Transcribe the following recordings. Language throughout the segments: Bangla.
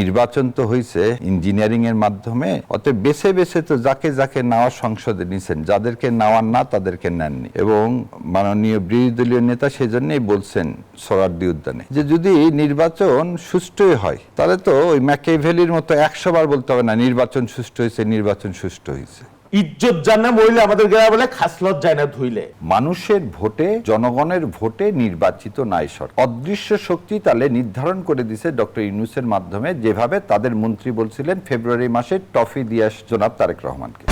নির্বাচন তো হয়েছে ইঞ্জিনিয়ারিং এর মাধ্যমে, অতএব বেছে বেছে তো যাকে যাকে নেওয়া সংসদে নিছেন, যাদেরকে নেওয়ার না তাদেরকে নেননি। এবং মাননীয় বিরোধী দলীয় নেতা সেজন্যই বলছেন সোহরাওয়ার্দী উদ্যানে যে যদি নির্বাচন সুষ্ঠুই হয় তাহলে তো ওই ম্যাকিয়াভেলির মতো 100 বার বলতে হবে না নির্বাচন সুষ্ঠু হয়েছে, নির্বাচন সুষ্ঠু হয়েছে। ইজ্জত জানা মহিলা আমাদের গ্রামে বলে খাসলত যায় না ধুইলে। মানুষের ভোটে, জনগণের ভোটে নির্বাচিত নাই সরকার। অদৃশ্য শক্তি তাহলে নির্ধারণ করে দিছে ডক্টর ইউনূসের মাধ্যমে, যেভাবে তাদের মন্ত্রী বলছিলেন ফেব্রুয়ারি মাসে টফি দিয়ে জনাব তারেক রহমানকে।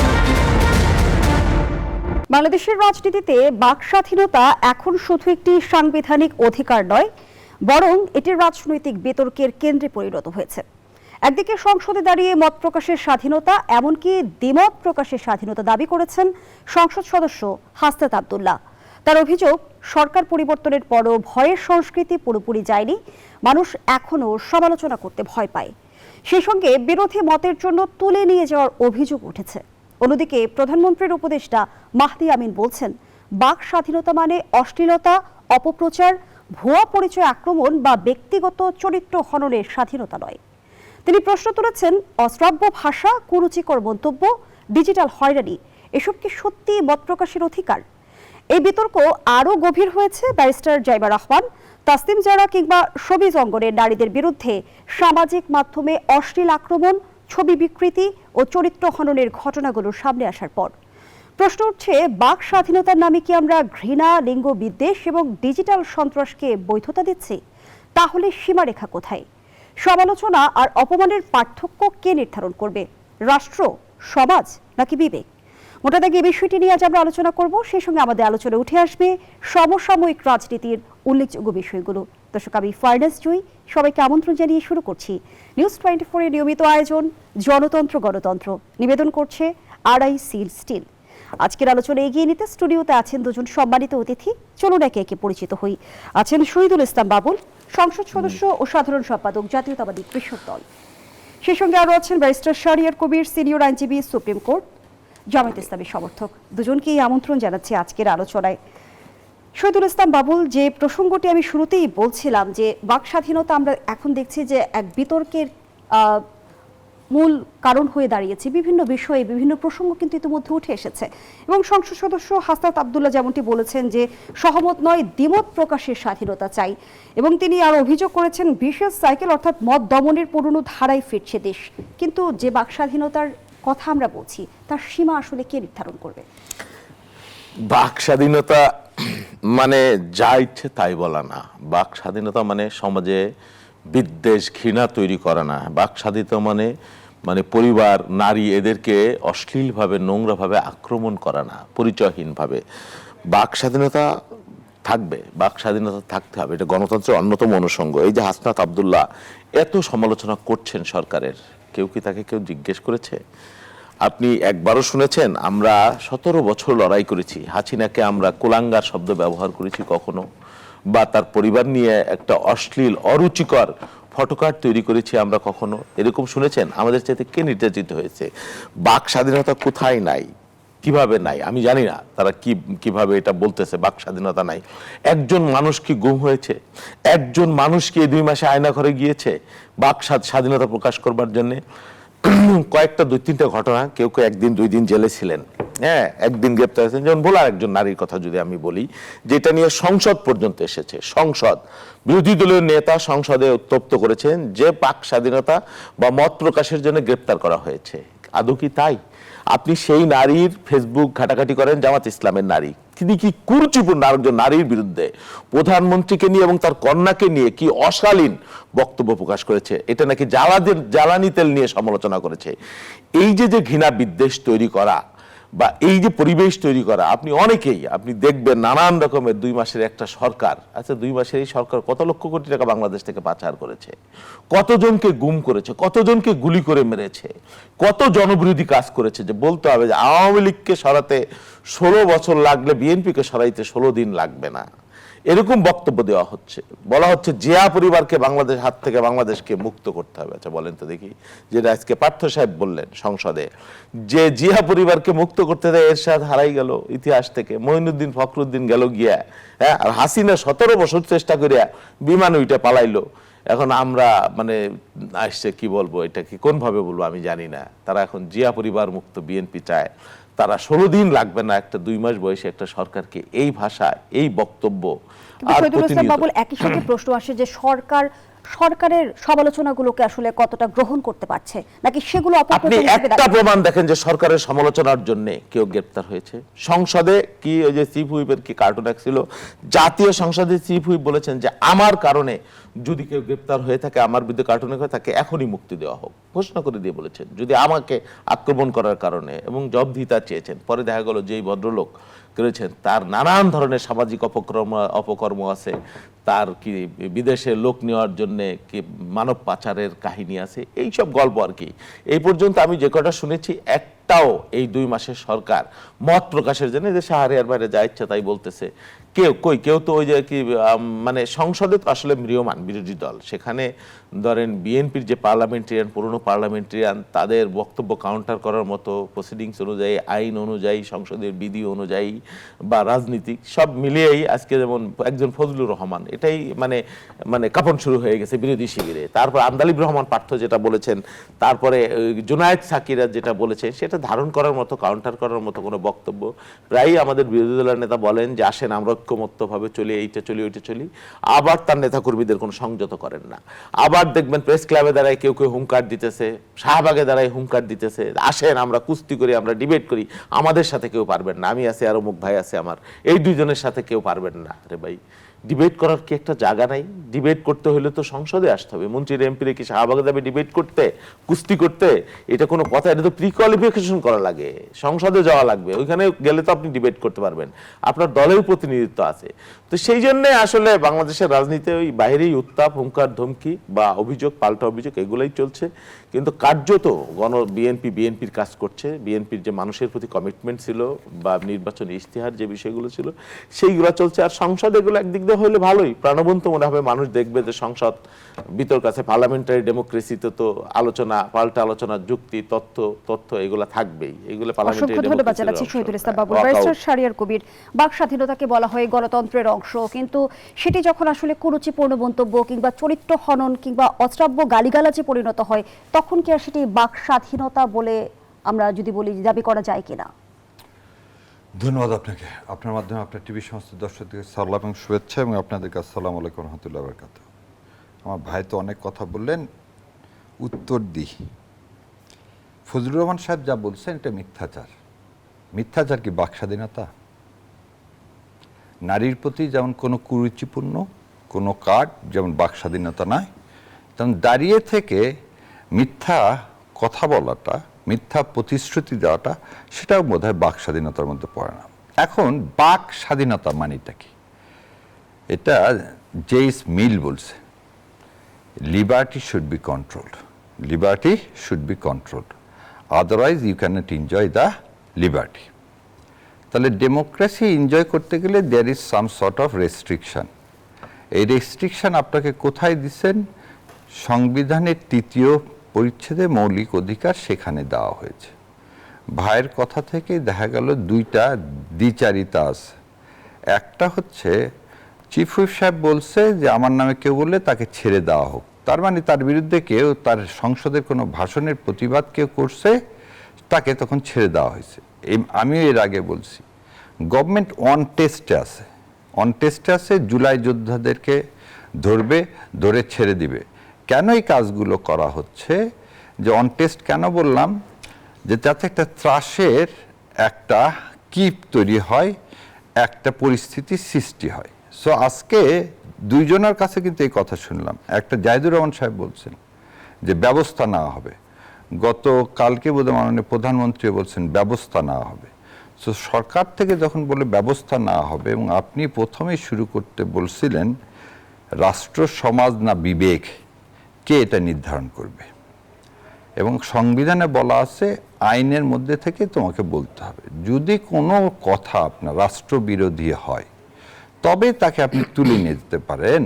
বাংলাদেশের রাজনীতিতে বাক স্বাধীনতা এখন শুধু একটি সাংবিধানিক অধিকার নয়, বরং এটি রাজনৈতিক বিতর্কের কেন্দ্রে পরিণত হয়েছে। একদিকে সংসদে দাঁড়িয়ে মত প্রকাশের স্বাধীনতা, এমনকি দ্বিমত প্রকাশের স্বাধীনতা দাবি করেছেন সংসদ সদস্য হাসনাত আব্দুল্লাহ। তার অভিযোগ, সরকার পরিবর্তনের পরও ভয়ের সংস্কৃতি পুরোপুরি যায়নি, মানুষ এখনও সমালোচনা করতে ভয় পায়। সেই সঙ্গে বিরোধী মতের জন্য তুলে নিয়ে যাওয়ার অভিযোগ উঠেছে। অন্যদিকে প্রধানমন্ত্রীর উপদেষ্টা মাহদি আমিন বলছেন, বাক স্বাধীনতা মানে অশ্লীলতা, অপপ্রচার, ভুয়া পরিচয় আক্রমণ বা ব্যক্তিগত চরিত্র হননের স্বাধীনতা নয়। তিনি প্রশ্ন তুলেছেন, অশ্রাব্য ভাষা, কুরুচিকর মন্তব্য, ডিজিটাল হয়রানি, এসব কি সত্যি মত প্রকাশের অধিকার? এই বিতর্ক আরও গভীর হয়েছে ব্যারিস্টার জাইবা রহমান, তাসনিম জারা কিংবা শোবিজ অঙ্গনের নারীদের বিরুদ্ধে সামাজিক মাধ্যমে অশ্লীল আক্রমণ, ছবি বিকৃতি ও চরিত্র হননের ঘটনাগুলো সামনে আসার পর। প্রশ্ন উঠছে, বাক স্বাধীনতার নামে কি আমরা ঘৃণা, লিঙ্গ বিদ্বেষ এবং ডিজিটাল সন্ত্রাসকে বৈধতা দিচ্ছি? তাহলে সীমারেখা কোথায়? সমালোচনা আর অপমানের পার্থক্য কে নির্ধারণ করবে? রাষ্ট্র, সমাজ নাকি বিবেক? মোটা দাগে এই বিষয়টি নিয়ে আজ আমরা আলোচনা করব। সেই সঙ্গে আমাদের আলোচনায় উঠে আসবে সমসাময়িক রাজনীতির উল্লেখযোগ্য বিষয়গুলো। দর্শক, আমি ফারনাস জুই, সবাইকে আমন্ত্রণ জানিয়ে শুরু করছি নিউজ 24 এর নিয়মিত আয়োজন জনতন্ত্র গণতন্ত্র। নিবেদন করছে আড়াই সিল স্টিল। আজকের আলোচনা এগিয়ে নিতে স্টুডিওতে আছেন দুজন সম্মানিত অতিথি। চলুন একে একে পরিচিত হই। আছেন শহীদুল ইসলাম বাবুল, সংসদ সদস্য ও সাধারণ সম্পাদক, জাতীয়তাবাদী কৃষক দল। সেই সঙ্গে আরও আছেন ব্যারিস্টার শাহরিয়ার কবির, সিনিয়র আইনজীবী, সুপ্রিম কোর্ট, জামায়াত ইসলামী সমর্থক। দুজনকেই আমন্ত্রণ জানাচ্ছি আজকের আলোচনায়। শহীদুল ইসলাম বাবুল, যে প্রসঙ্গটি আমি শুরুতেই বলছিলাম যে বাক স্বাধীনতা আমরা এখন দেখছি যে এক বিতর্কের মূল কারণ হয়ে দাঁড়িয়েছে। বিভিন্ন বিষয়ে বিভিন্ন প্রসঙ্গ কিন্তু ইতিমধ্যে উঠে এসেছে এবং সংসদ সদস্য হাসনাত আব্দুল্লাহ যেমনটি বলেছেন যে সহমত নয়, দ্বিমত প্রকাশের স্বাধীনতা চাই। এবং তিনি আরও অভিযোগ করেছেন, ভিশিয়াস সাইকেল অর্থাৎ মত দমনের পুরনো ধারায় ফিরছে দেশ। কিন্তু যে বাক স্বাধীনতার কথা আমরা বলছি তার সীমা আসলে কে নির্ধারণ করবে? বাক স্বাধীনতা মানে যা ইচ্ছে তাই বলা না। বাক স্বাধীনতা মানে সমাজে বিদ্বেষ, ঘৃণা তৈরি করা না। বাক স্বাধীনতা মানে পরিবার, নারী, এদেরকে অশ্লীলভাবে, নোংরাভাবে আক্রমণ করা না, পরিচয়হীনভাবে। বাক স্বাধীনতা থাকবে, বাক স্বাধীনতা থাকতে হবে, এটা গণতন্ত্রের অন্যতম অনুষঙ্গ। এই যে হাসনাত আব্দুল্লাহ এত সমালোচনা করছেন সরকারের, কেউ কি তাকে কেউ জিজ্ঞেস করেছে? আপনি একবারও শুনেছেন আমরা 17 বছর লড়াই করেছি, হাসিনাকে আমরা কুলাঙ্গার শব্দ ব্যবহার করেছি কখনো? বা তার পরিবার নিয়ে একটা অশ্লীল, অরুচিকর ফটোকার্ড তৈরি করেছি আমরা কখনো? এরকম শুনেছেন? আমাদের চাইতে কে নির্যাতিত হয়েছে? বাক স্বাধীনতা কোথায় নাই, কিভাবে নাই আমি জানি না। তারা কিভাবে এটা বলতেছে বাক স্বাধীনতা নাই। একজন মানুষ কি গুম হয়েছে? একজন মানুষ কি 2 মাসে আয়না ঘরে গিয়েছে বাক স্বাধীনতা প্রকাশ করবার জন্য? কয়েকটা 2-3টা ঘটনা, কেউ কেউ 1 দিন 2 দিন জেলে ছিলেন, হ্যাঁ, 1 দিন গ্রেপ্তার হয়েছেন। যেমন ভোলার একজন নারীর কথা যদি আমি বলি, যেটা নিয়ে সংসদ পর্যন্ত এসেছে। সংসদ, বিরোধী দলীয় নেতা সংসদে উত্তপ্ত করেছেন যে বাক স্বাধীনতা বা মত প্রকাশের জন্য গ্রেপ্তার করা হয়েছে। আদৌ কি তাই? আপনি সেই নারীর ফেসবুক ঘাটাঘাটি করেন, জামাত ইসলামের নারী, তিনি কি কুরুচিপূর্ণ আরেকজন নারীর বিরুদ্ধে প্রধানমন্ত্রীকে নিয়ে এবং তার কন্যাকে নিয়ে কি অশালীন বক্তব্য প্রকাশ করেছে। এটা নাকি জ্বালানি তেল নিয়ে সমালোচনা করেছে। এই যে ঘৃণা বিদ্বেষ তৈরি করা বা এই যে পরিবেশ তৈরি করা, আপনি দেখবেন নানান রকমের 2 মাসের একটা সরকার। আচ্ছা, 2 মাসের এই সরকার কত লক্ষ কোটি টাকা বাংলাদেশ থেকে পাচার করেছে, কতজনকে গুম করেছে, কতজনকে গুলি করে মেরেছে, কত জনবিরোধী কাজ করেছে। যে বলতে হবে যে আওয়ামী লীগকে সরাতে 16 বছর লাগলে বিএনপিকে সরাইতে 16 দিন লাগবে না, এরকম বক্তব্য দেওয়া হচ্ছে। বলা হচ্ছে জিয়া পরিবারকে বাংলাদেশ হাত থেকে বাংলাদেশকে মুক্ত করতে হবে। আচ্ছা বলেন তো দেখি, যেটা আজকে পার্থ সাহেব বললেন সংসদে, যে জিয়া পরিবারকে মুক্ত করতে দেয় এরশাদ হারাই গেল ইতিহাস থেকে, মঈনুদ্দিন ফখরুদ্দিন গেল গিয়া, হ্যাঁ, আর হাসিনা 17 বছর চেষ্টা করিয়া বিমান উইটা পালাইলো। এখন আমরা মানে আসছে কি বলবো, এটা কি কোনভাবে বলবো আমি জানি না। তারা এখন জিয়া পরিবার মুক্ত বিএনপি চায়। তারা 16 দিন লাগবে না একটা 2 মাস বয়সে একটা সরকারকে এই ভাষায় এই বক্তব্য কিন্তু আর শহীদুল ইসলাম প্রতিনিয়ত বাবুল, একই সাথে প্রশ্ন আসে যে সরকারের সমালোচনাগুলোকে আসলে কতটা গ্রহণ করতে পারছে, নাকি সেগুলো আপনি অপপ্রচার হিসেবে একটা দাঁড়িয়ে? প্রমাণ দেখেন যে সরকারের সমালোচনার জন্য কেউ গ্রেপ্তার হয়েছে। সংসদে কি ওই যে চিফ হুইপের কি কার্টুন ছিল, জাতীয় সংসদে চিফ হুইপ বলেছেন যে আমার কারণে যদি কেউ গ্রেপ্তার হয়ে থাকে, আমার বিরুদ্ধে কার্টুনে হয়ে থাকে, এখনই মুক্তি দেওয়া হোক, ঘোষণা করে দিয়ে বলেছেন যদি আমাকে আক্রমণ করার কারণে, এবং জবাবদিহিতা চেয়েছেন। পরে দেখা গেল যেই ভদ্রলোক করেছেন তার নানান ধরনের সামাজিক অপকর্ম আছে, তার কি বিদেশে লোক নেওয়ার জন্য কি মানব পাচারের কাহিনী আছে, এই সব গল্প আর কি। এই পর্যন্ত আমি যে কটা শুনেছি একটাও এই 2 মাসের সরকার মত প্রকাশের জন্য যে শাহরিয়ার বাইরে যা ইচ্ছা তাই বলতেছে, কেউ তো ওই যে কি মানে সংসদে তো আসলে ম্রিয়মান বিরোধী দল, সেখানে ধরেন বিএনপির যে পার্লামেন্টারিয়ান, পুরনো পার্লামেন্টারিয়ান, তাদের বক্তব্য কাউন্টার করার মতো প্রসিডিংস অনুযায়ী, আইন অনুযায়ী, সংসদের বিধি অনুযায়ী বা রাজনীতিক সব মিলিয়েই আজকে যেমন একজন ফজলুর রহমান, এটাই মানে মানে কাঁপন শুরু হয়ে গেছে বিরোধী শিবিরে। তারপর আন্দালিব রহমান পার্থ যেটা বলেছেন, তারপরে জুনায়েদ সাকিরা যেটা বলেছে, সেটা ধারণ করার মতো, কাউন্টার করার মতো কোনো বক্তব্য প্রায়ই আমাদের বিরোধী দলের নেতা বলেন যে আসেন আমরা ঐক্যমত্যভাবে চলি, এইটা চলি ওইটা চলি, আবার তার নেতাকর্মীদের কোনো সংযত করেন না। আবার দেখবেন প্রেস ক্লাবে দাঁড়ায় কেউ হুঙ্কার দিতেছে, শাহবাগে দাঁড়ায় হুঙ্কার দিতেছে, আসেন আমরা কুস্তি করি, আমরা ডিবেট করি, আমাদের সাথে কেউ পারবেন না, আমি আছি আর অমুক ভাই আছে আমার, এই দুইজনের সাথে কেউ পারবেন না। আরে ভাই, ডিবেট করার কি একটা জায়গা নাই? ডিবেট করতে হলে তো সংসদে আসতে হবে। মন্ত্রীর এমপিরে কি শাহবাগে যাবে ডিবেট করতে, কুস্তি করতে? এটা কোনো কথা? এটা তো প্রি কোয়ালিফিকেশন করা লাগে, সংসদে যাওয়া লাগবে, ওইখানে গেলে তো আপনি ডিবেট করতে পারবেন, আপনার দলের প্রতিনিধিত্ব আছে। তো সেই জন্য আসলে বাংলাদেশের রাজনীতিতে ওই বাইরেই উত্তাপ, হুঙ্কার, ধমকি বা অভিযোগ, পাল্টা অভিযোগ, এগুলোই চলছে। কিন্তু কার্যত বিএনপির কাজ করছে, বিএনপির যে মানুষের প্রতি কমিটমেন্ট ছিল বা নির্বাচনী ইশতেহার যে বিষয়গুলো ছিল সেইগুলো চলছে। আর সংসদ এগুলো একদিক দিয়ে হলে ভালোই, প্রাণবন্ত মনে হবে, মানুষ দেখবে যে সংসদ বিতর্ক আছে। পার্লামেন্টারি ডেমোক্রেসিতে তো আলোচনা, পাল্টা আলোচনা, যুক্তি, তথ্য এগুলো থাকবেই, এগুলো পার্লামেন্টারি অসংখ্য ধন্যবাদ জানাচ্ছি শহীদুল ইসলাম বাবুল। ব্যারিস্টার শাহরিয়ার কবির, বাক স্বাধীনতাকে বলা হয় গণতন্ত্রের অংশ, কিন্তু সেটি যখন আসলে কুরুচিপূর্ণ মন্তব্য কিংবা চরিত্র হনন কিংবা অশ্রাব্য গালিগালাজে পরিণত হয়, তখন কি আর সেটি বাক স্বাধীনতা বলে আমরা যদি বলি দাবি করা যায় কিনা? ধন্যবাদ আপনাকে। আপনার মাধ্যমে আপনার টিভি সংস্থার দর্শকদের সালাম এবং শুভেচ্ছা, এবং আপনাদেরকে আসসালামু আলাইকুম রহমতুল্লাহ বারকাতুহু। আমার ভাই তো অনেক কথা বললেন, উত্তর দিই। ফজলুর রহমান সাহেব যা বলছেন এটা মিথ্যাচার। মিথ্যাচার কি বাক স্বাধীনতা? নারীর প্রতি যেমন কোনো কুরুচিপূর্ণ কোনো কাজ যেমন বাক স্বাধীনতা নয়, তেমন দাঁড়িয়ে থেকে মিথ্যা কথা বলাটা, মিথ্যা প্রতিশ্রুতি দেওয়াটা, সেটাও বোধহয় বাক স্বাধীনতার মধ্যে পড়ে না। এখন বাক স্বাধীনতা মানেটা কি? এটা জেইস মিল বলছে, liberty should be controlled, liberty should be controlled, otherwise you cannot enjoy the liberty. তাহলে ডেমোক্রেসি এনজয় করতে গেলে there is some sort of restriction. এই রেস্ট্রিকশন আপনাকে কোথায় দিচ্ছেন? সংবিধানের 3য় পরিচ্ছেদে মৌলিক অধিকার, সেখানে দেওয়া হয়েছে। ভাইয়ের কথা থেকে দেখা গেল 2টা দ্বিচারিতা আছে। একটা হচ্ছে চিফ হুইপ সাহেব বলছে যে আমার নামে কেউ বললে তাকে ছেড়ে দেওয়া হোক, তার মানে তার বিরুদ্ধে কেউ, তার সংসদের কোনো ভাষণের প্রতিবাদ কেউ করছে, তাকে তখন ছেড়ে দেওয়া হয়েছে। আমিও এর আগে বলছি গভর্নমেন্ট অন টেস্টে আছে, জুলাই যোদ্ধাদেরকে ধরে ছেড়ে দিবে। কেন এই কাজগুলো করা হচ্ছে? যে অন টেস্ট কেন বললাম? যে যাতে একটা ত্রাসের একটা কিপ তৈরি হয়, একটা পরিস্থিতির সৃষ্টি হয়। সো আজকে দুইজনের কাছে কিন্তু এই কথা শুনলাম। একটা জাহিদুর রহমান সাহেব বলছেন যে ব্যবস্থা নেওয়া হবে, গতকালকে বোধহয় মাননীয় প্রধানমন্ত্রী বলছেন ব্যবস্থা নেওয়া হবে। সো সরকার থেকে যখন বলে ব্যবস্থা নেওয়া হবে, এবং আপনি প্রথমেই শুরু করতে বলছিলেন রাষ্ট্র, সমাজ না বিবেক, কে এটা নির্ধারণ করবে? এবং সংবিধানে বলা আছে আইনের মধ্যে থেকে তোমাকে বলতে হবে, যদি কোনো কথা আপনার রাষ্ট্রবিরোধী হয় তবে তাকে আপনি তুলে নিয়ে যেতে পারেন,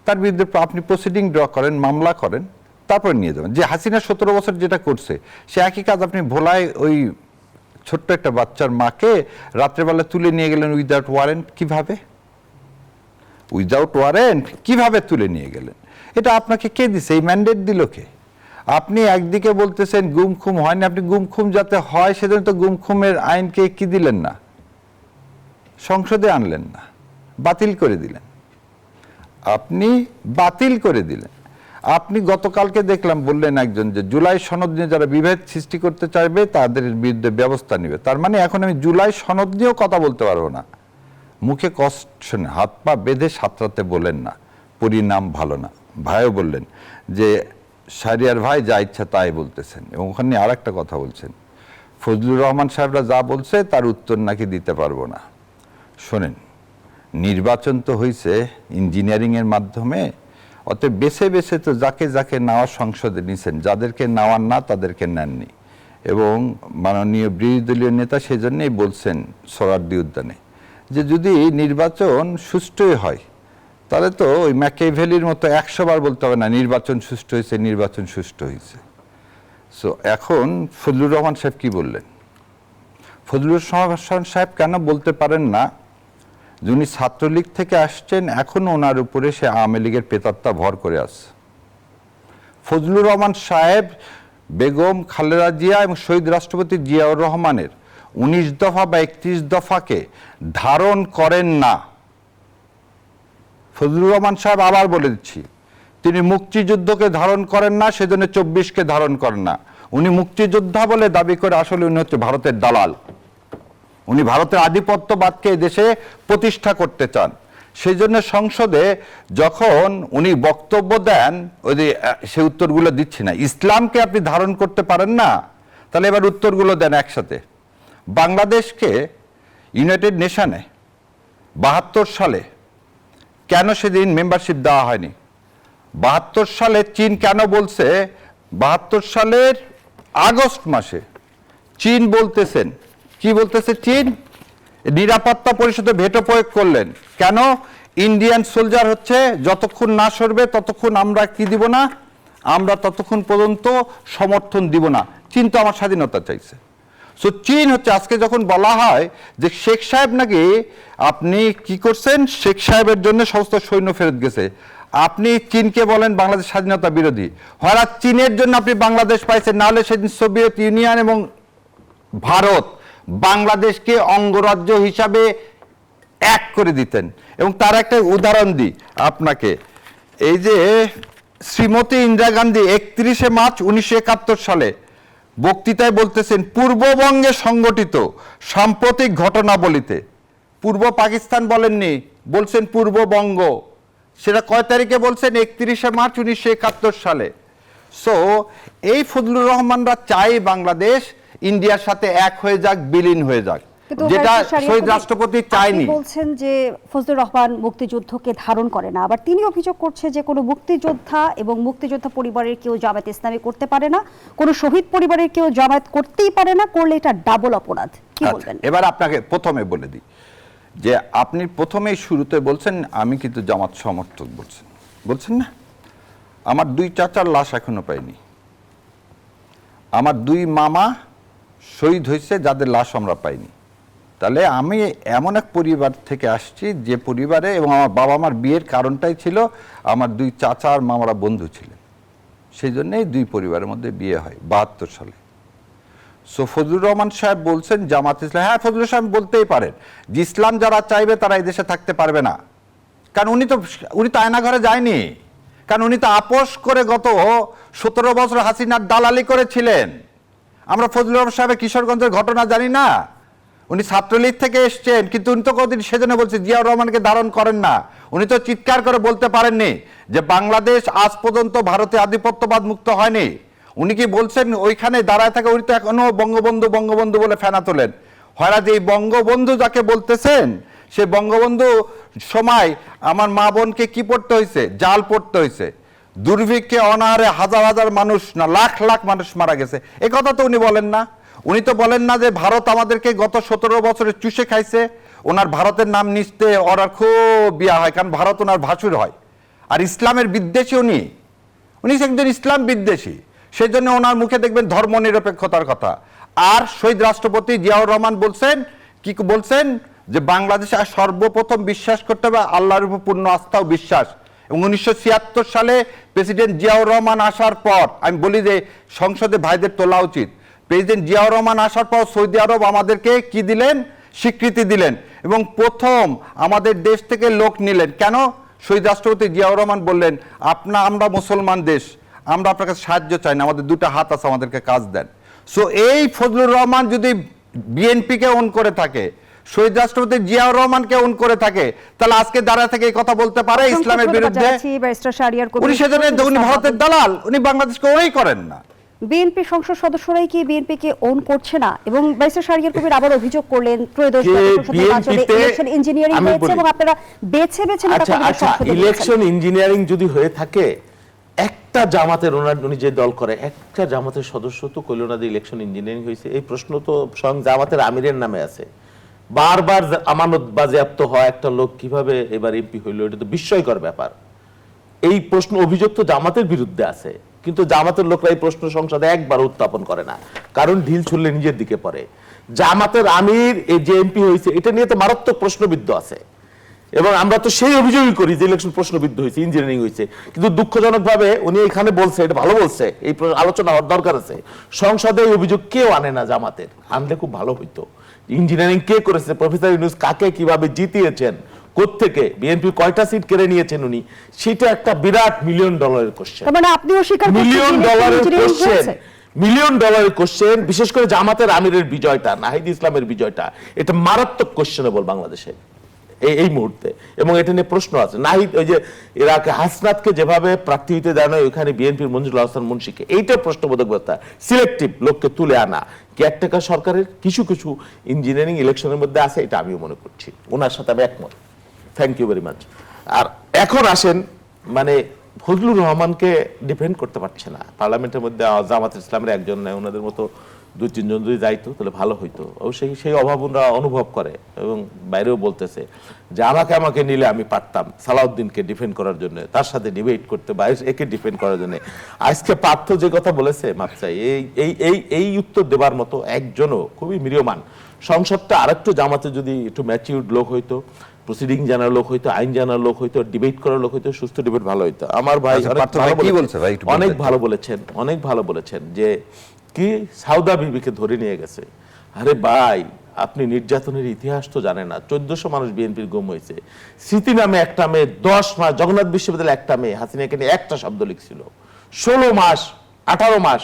তার বিরুদ্ধে আপনি প্রসিডিং ড্র করেন, মামলা করেন, তারপরে নিয়ে যাবেন। যে হাসিনা 17 বছর যেটা করছে, সে একই কাজ আপনি ভোলায় ওই ছোট্ট একটা বাচ্চার মাকে রাত্রেবেলা তুলে নিয়ে গেলেন উইদাউট ওয়ারেন্ট। কিভাবে উইদাউট ওয়ারেন্ট কিভাবে তুলে নিয়ে গেলেন? এটা আপনাকে কে দিছে? এই ম্যান্ডেট দিল কে? আপনি একদিকে বলতেছেন গুম খুম হয়নি, আপনি গুম খুম যাতে হয় সেজন্য তো গুম খুমের আইনকে কি দিলেন না, সংসদে আনলেন না, বাতিল করে দিলেন। আপনি বাতিল করে দিলেন। আপনি গতকালকে দেখলাম বললেন একজন যে জুলাই সনদ নিয়ে যারা বিভেদ সৃষ্টি করতে চাইবে তাদের বিরুদ্ধে ব্যবস্থা নেবে। তার মানে এখন আমি জুলাই সনদ নিয়েও কথা বলতে পারবো না। মুখে কষ্ট শুনে হাত পা বেঁধে সাঁতরাতে বলেন না, পরিণাম ভালো না। ভাইও বললেন যে শাহরিয়ার ভাই যা ইচ্ছা তাই বলতেছেন, এবং ওখানে আর একটা কথা বলছেন, ফজলুর রহমান সাহেবরা যা বলছে তার উত্তর নাকি দিতে পারবো না। শোনেন, নির্বাচন তো হয়েছে ইঞ্জিনিয়ারিংয়ের মাধ্যমে, অতএব বেছে বেছে তো যাকে যাকে নেওয়ার সংসদে নিছেন, যাদেরকে নেওয়ার না তাদেরকে নেননি। এবং মাননীয় বিরোধী দলীয় নেতা সেজন্যই বলছেন সোহরাওয়ার্দী উদ্যানে যে যদি নির্বাচন সুষ্ঠুই হয় তাহলে তো ওই ম্যাকিয়াভেলির মতো 100 বার বলতে হবে না নির্বাচন সুষ্ঠু হয়েছে, নির্বাচন সুষ্ঠু হয়েছে। সো এখন ফজলুর রহমান সাহেব কি বললেন? ফজলুর রহমান সাহেব কেন বলতে পারেন না যিনি ছাত্রলীগ থেকে আসছেন এখনো ওনার উপরে সে আওয়ামী লীগের প্রেতাত্মা ভর করে আছে? ফজলুর রহমান সাহেব বেগম খালেদা জিয়া এবং শহীদ রাষ্ট্রপতি জিয়াউর রহমানের 19 দফা বা 31 দফাকে ধারণ করেন না। ফজলুর রহমান সাহেব আবার বলে দিচ্ছি, তিনি মুক্তিযুদ্ধকে ধারণ করেন না, সেজন্য 24কে ধারণ করেন না। উনি মুক্তিযোদ্ধা বলে দাবি করে আসলে উনি হচ্ছে ভারতের দালাল। উনি ভারতের আধিপত্যবাদকে দেশে প্রতিষ্ঠা করতে চান। সেই জন্য সংসদে যখন উনি বক্তব্য দেন, ওই যে সে উত্তরগুলো দিচ্ছি না, ইসলামকে আপনি ধারণ করতে পারেন না, তাহলে এবার উত্তরগুলো দেন একসাথে। বাংলাদেশকে ইউনাইটেড নেশনে 72 সালে কেন সেদিন মেম্বারশিপ দেওয়া হয়নি? 72 সালে চীন কেন বলছে, 72 সালের আগস্ট মাসে চীন বলতেছেন, কি বলতেছে চীন? নিরাপত্তা পরিষদে ভেটো প্রয়োগ করলেন। কেন? ইন্ডিয়ান সোলজার হচ্ছে যতক্ষণ না সরবে ততক্ষণ আমরা কি দিব না, আমরা ততক্ষণ পর্যন্ত সমর্থন দিব না। চীন তো আমার স্বাধীনতা চাইছে। সো চীন হচ্ছে, আজকে যখন বলা হয় যে শেখ সাহেব নাকি আপনি কি করছেন, শেখ সাহেবের জন্য সমস্ত সৈন্য ফেরত গেছে, আপনি চীনকে বলেন বাংলাদেশ স্বাধীনতা বিরোধী। হয় চীনের জন্য আপনি বাংলাদেশ পাইছেন, নাহলে সেদিন সোভিয়েত ইউনিয়ন এবং ভারত বাংলাদেশকে অঙ্গরাজ্য হিসাবে এক করে দিতেন। এবং তার একটা উদাহরণ দিই আপনাকে, এই যে শ্রীমতী ইন্দিরা গান্ধী 31শে মার্চ 1971 সালে বক্তৃতায় বলতেছেন পূর্ববঙ্গে সংগঠিত সাম্প্রতিক ঘটনাবলিতে, পূর্ব পাকিস্তান বলেননি, বলছেন পূর্ববঙ্গ। সেটা কয় তারিখে বলছেন? 31শে মার্চ 1971 সালে। সো এই ফজলুর রহমানরা চাই বাংলাদেশ ইন্ডিয়ার সাথে এক হয়ে যাক, বিলীন হয়ে যাক, যেটা শহীদ রাষ্ট্রপতি চায়নি। বলছেন যে ফজলুর রহমান মুক্তিযুদ্ধকে ধারণ করে না, আবার তিনি অভিযোগ করছে যে কোনো মুক্তিযোদ্ধা এবং মুক্তিযোদ্ধা পরিবারের কেউ জামায়াত ইসলামী করতে পারে না, কোনো শহীদ পরিবারের কেউ জামায়াত করতেই পারে না, করলে এটা ডাবল অপরাধ। কি বলবেন? এবার আপনাকে প্রথমে বলে দিই যে আপনি প্রথমেই শুরুতে বলছেন আমি কিন্তু জামাত সমর্থক বলছেন না। আমার 2 চাচার লাশ এখনো পাইনি। আমার 2 মামা শহীদ হয়েছে যাদের লাশ আমরা পাইনি। তাহলে আমি এমন এক পরিবার থেকে আসছি যে পরিবারে, এবং আমার বাবা মার বিয়ের কারণটাই ছিল আমার 2 চাচা আর মামারা বন্ধু ছিলেন, সেই জন্যই 2 পরিবারের মধ্যে বিয়ে হয় 72 সালে। সো ফজলুর রহমান সাহেব বলছেন জামাত ইসলাম, হ্যাঁ ফজলুর সাহেব বলতেই পারেন যে ইসলাম যারা চাইবে তারা এই দেশে থাকতে পারবে না, কারণ উনি তো আয়না ঘরে যায়নি, কারণ উনি তো আপোষ করে গত 17 বছর হাসিনার দালালি করেছিলেন। আমরা ফজলুর রহমান সাহেবের কিশোরগঞ্জের ঘটনা জানি না? উনি ছাত্রলীগ থেকে এসছেন, কিন্তু উনি তো কতদিন সেজন্য বলছে জিয়াউর রহমানকে ধারণ করেন না। উনি তো চিৎকার করে বলতে পারেননি যে বাংলাদেশ আজ পর্যন্ত ভারতে আধিপত্যবাদ মুক্ত হয়নি। উনি কি বলছেন ওইখানে দাঁড়ায় থাকে? উনি তো এখনো বঙ্গবন্ধু বঙ্গবন্ধু বলে ফেনা তোলেন। হয় যে এই বঙ্গবন্ধু যাকে বলতেছেন, সে বঙ্গবন্ধু সময় আমার মা বোনকে কি পড়তে হয়েছে? জাল পড়তে হয়েছে। দুর্ভিক্ষে অনাহারে হাজার হাজার মানুষ না লাখ লাখ মানুষ মারা গেছে, এ কথা তো উনি বলেন না। উনি তো বলেন না যে ভারত আমাদেরকে গত 17 বছরে চুষে খাইছে। ওনার ভারতের নাম নিচতে ওনার খুব বিয়া হয়, কারণ ভারত ওনার ভাসুর হয়। আর ইসলামের বিদ্বেষী উনি একজন ইসলাম বিদ্বেষী, সেই জন্য ওনার মুখে দেখবেন ধর্ম নিরপেক্ষতার কথা। আর শহীদ রাষ্ট্রপতি জিয়াউর রহমান বলছেন, কি বলছেন যে বাংলাদেশে সর্বপ্রথম বিশ্বাস করতে হবে আল্লাহর উপর পূর্ণ আস্থা ও বিশ্বাস, এবং 1976 সালে প্রেসিডেন্ট জিয়াউর রহমান আসার পর আমি বলি যে সংসদে ভাইদের তোলা উচিত, প্রেসিডেন্ট জিয়াউর রহমান আসার পর সৌদি আরব আমাদেরকে কি দিলেন, স্বীকৃতি দিলেন এবং প্রথম আমাদের দেশ থেকে লোক নিলেন। কেন? শহীদ রাষ্ট্রপতি জিয়াউর রহমান বললেন, আমরা মুসলমান দেশ, আমরা আপনার কাছে সাহায্য চাই না, আমাদের দুটো হাত আছে, আমাদেরকে কাজ দেন। সো এই ফজলুর রহমান যদি বিএনপিকে অন করে থাকে, শহীদ রাষ্ট্রপতি জিয়াউর রহমানকে অন করে থাকে, তাহলে আজকে দাঁড়া থেকে এই কথা বলতে পারে ইসলামের বিরুদ্ধে। উনি সেজন্য উনি ভারতের দালাল, উনি বাংলাদেশকে ওই করেন না। বিএনপি সংসদ সদস্যরাই কি বিএনপিকে ওন করছে না? এবং ব্যারিস্টার শাহরিয়ার কবির আবার অভিযোগ করলেন ত্রয়োদশ নির্বাচনে ইলেকশন ইঞ্জিনিয়ারিং হয়েছে এবং আপনারা বেছে বেছে ইলেকশন ইঞ্জিনিয়ারিং যদি হয়ে থাকে, একটা জামাতের উনি যে দল করে একটা জামাতের সদস্য তো কল্যাণাদি ইলেকশন ইঞ্জিনিয়ারিং হয়েছে, এই প্রশ্ন তো স্বয়ং জামাতের আমিরের নামে আছে। বারবার আমানত বাজেয়াপ্ত হয় একটা লোক কিভাবে এবার এমপি হইল, এটা তো বিস্ময়কর ব্যাপার। এই প্রশ্ন অভিযোগ তো জামাতের বিরুদ্ধে আছে, কিন্তু জামাতের লোকরা এই প্রশ্ন সংসদে একবার উত্থাপন করে না, কারণ ঢিল ছুড়লে নিজের দিকে পড়ে। জামাতের আমির এই যে এমপি হয়েছে এটা নিয়ে তো মারাত্মক প্রশ্নবিদ্ধ আছে এবং আমরা তো সেই অভিযোগই করি যে ইলেকশন প্রশ্নবিদ্ধ হয়েছে, ইঞ্জিনিয়ারিং হয়েছে। কিন্তু দুঃখজনক ভাবে উনি এখানে বলছে, এটা ভালো বলছে, এই আলোচনা হওয়ার দরকার আছে। সংসদে এই অভিযোগ কেউ আনে না, জামাতের আনলে খুব ভালো হইতো। ইঞ্জিনিয়ারিং কে করেছে, প্রফেসর ইউনূস কাকে কিভাবে জিতিয়েছেন, কোত্থেকে বিএনপি কয়টা সিট কেড়ে নিয়েছেন উনি, সেটা একটা বিরাট $1 মিলিয়ন কোশ্চেন। মানে আপনিও স্বীকার করছেন $1 মিলিয়ন কোশ্চেন, বিশেষ করে জামাতের আমিরের বিজয়টা, নাহিদ ইসলামের বিজয়টা, এটা মারাত্মক কোশ্চেনেবল বাংলাদেশে এই মুহূর্তে। এবং এটা নিয়ে প্রশ্ন আছে। নাহিদ ওই যে এরাকে হাসনাতকে যেভাবে প্রার্থী হইতে দেয় না, ওইখানে বিএনপির মঞ্জুরুল হাসান মুন্সিকে, এইটা প্রশ্নবোধক ব্যাপার। সিলেক্টিভ লোককে তুলে আনা কেয়ারটেকার সরকারের কিছু কিছু ইঞ্জিনিয়ারিং ইলেকশনের মধ্যে আছে, এটা আমিও মনে করছি, ওনার সাথে আমি একমত। Thank you very much. আর এখন আসেন, মানে ফজলুর রহমানকে ডিফেন্ড করতে পারছে না পার্লামেন্টের মধ্যে, জামাত ইসলামের একজন নেই, ওনাদের মতো 2-3 জন যদি যাইতো তাহলে ভালো হইতো। অবশ্যই সেই অভাব ওনারা অনুভব করে এবং বাইরেও বলতেছে যে আমাকে নিলে আমি পারতাম সালাউদ্দিনকে ডিফেন্ড করার জন্য, তার সাথে ডিবেট করতে, বা একে ডিফেন্ড করার জন্য। আজকে পার্থ যে কথা বলেছে মাপচাই, এই উত্তর দেবার মতো একজনও খুবই ম্রিয়মান। সংসদটা আরেকটু জামাতে যদি একটু ম্যাচিউরড লোক হইতো, প্রসিডিং জানার লোক হইতো, আইন জানার লোক হইতো, ডিবেট করার লোক হইতো, সুস্থ ডিবেট ভালো হইতো। আমার ভাই অনেক ভালো বলেছেন যে কি সাউদা বিবিকে ধরে নিয়ে গেছে। আরে ভাই, আপনি নির্যাতনের ইতিহাস তো জানেন না। 1400 মানুষ বিএনপির গুম হয়েছে। স্মৃতি নামে একটা মেয়ে 10 মাস, জগন্নাথ বিশ্ববিদ্যালয়ে একটা মেয়ে হাসিনাকে নিয়ে একটা শব্দ লিখছিল, 16 মাস 18 মাস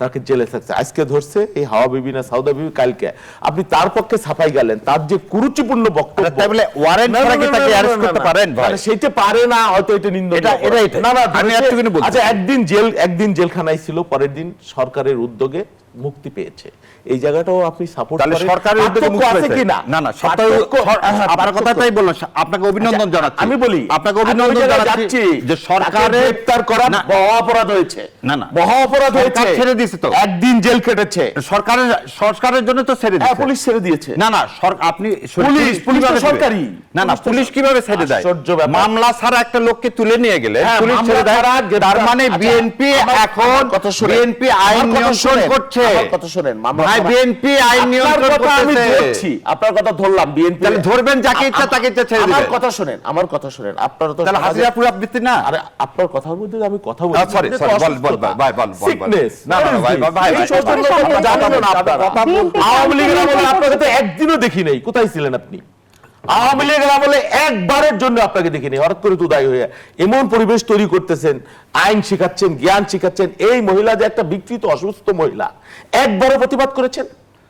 তাকে জেলে থাকছে। আজকে ধরছে এই হাওয়া বিবি না সাউদা বিবি, কালকে আপনি তার পক্ষে ছাপাই গেলেন, তার যে কুরুচিপূর্ণ বক্তব্য, তাই বলে ওয়ারেন্ট ছাড়া কি তাকে অ্যারেস্ট করতে পারেন ভাই? সেটা পারে না, হয়তো এটা নিন্দনীয়। না না, আমি একটুখানি বলছি। আচ্ছা, একদিন জেলখানায় ছিল, পরের দিন সরকারের উদ্যোগে মুক্তি পেয়েছে। এই জায়গাটাও আপনি সাপোর্ট করেন? সরকারের উদ্যোগে মুক্তি পেয়েছে কিনা? না না, আপনার কথাটাই বললাম, আপনাকে অভিনন্দন জানাচ্ছি। আমি বলি আপনাকে অভিনন্দন জানাচ্ছি যে সরকারে গ্রেফতার করা মহা অপরাধ হয়েছে। না না, মহা অপরাধ হয়েছে, ছেড়ে দিয়েছে তো, একদিন জেল কেটেছে। সরকারের জন্য তো ছেড়ে দিয়েছে, পুলিশ ছেড়ে দিয়েছে। না না, আপনি পুলিশ সরকারি, না না, পুলিশ কিভাবে ছেড়ে দেয়? মামলা ছাড়া একটা লোককে তুলে নিয়ে গেলে পুলিশ ছেড়ে দেয়, তার মানে বিএনপি এখন বিএনপি আইন নিয়ন্ত্রণ করছে। কথা শুনেন, ভাই, বিএনপি আইন নিয়ন্ত্রণ করতেছে। আপনার কথা ধরলাম, বিএনপি তাহলে ধরবেন যাকে ইচ্ছা তাকে ইচ্ছা ছেড়ে দিবেন। আমার কথা শুনেন, আপনারা তো তাহলে হাজিরা পুরাবৃত্তি না। আরে আপনার কথার মধ্যে আমি কথা বলছি, সরি বল ভাই, না না ভাই, আওয়ামী লীগের আমলে আপনাকে তো একদিনও দেখি নাই। কোথায় ছিলেন আপনি? আওয়ামী লীগের আমলে একবারের জন্য আপনাকে দেখিনি। হঠাৎ করে উদয় হয়ে এমন পরিবেশ তৈরি করতেছেন, আইন শিখাচ্ছেন, জ্ঞান শিখাচ্ছেন। এই মহিলা যে একটা বিকৃত অসুস্থ মহিলা, একবারও প্রতিবাদ করেছেন?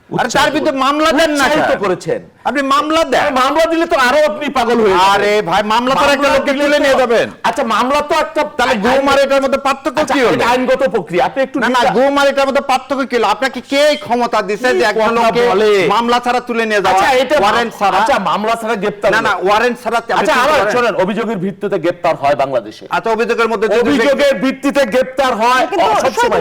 আরে তার বিরুদ্ধে মামলা দেন না, করেছেন আপনি মামলা দেন। মামলা দিলে তো আরো আপনি পাগল হয়ে যাবেন। আরে ভাই, মামলা তো একটা লোককে তুলে নিয়ে যাবেন। আচ্ছা, মামলা তো একটা, তাহলে গুম আর এটার মধ্যে পার্থক্য কি হলো? আইনগত প্রক্রিয়া। আপনি একটু না না, গুম আর এটার মধ্যে পার্থক্য কি হলো? আপনাকে কে ক্ষমতা দিয়েছে যে একজন লোককে মামলা ছাড়া তুলে নিয়ে যাওয়া? আচ্ছা, এটা ওয়ারেন্ট ছাড়া। আচ্ছা, মামলা ছাড়া গ্রেফতার না না, ওয়ারেন্ট ছাড়া। আচ্ছা, আবার শুনেন, অভিযোগের ভিত্তিতে গ্রেফতার হয় বাংলাদেশে। আচ্ছা, অভিযোগের মধ্যে অভিযোগের ভিত্তিতে গ্রেফতার হয়,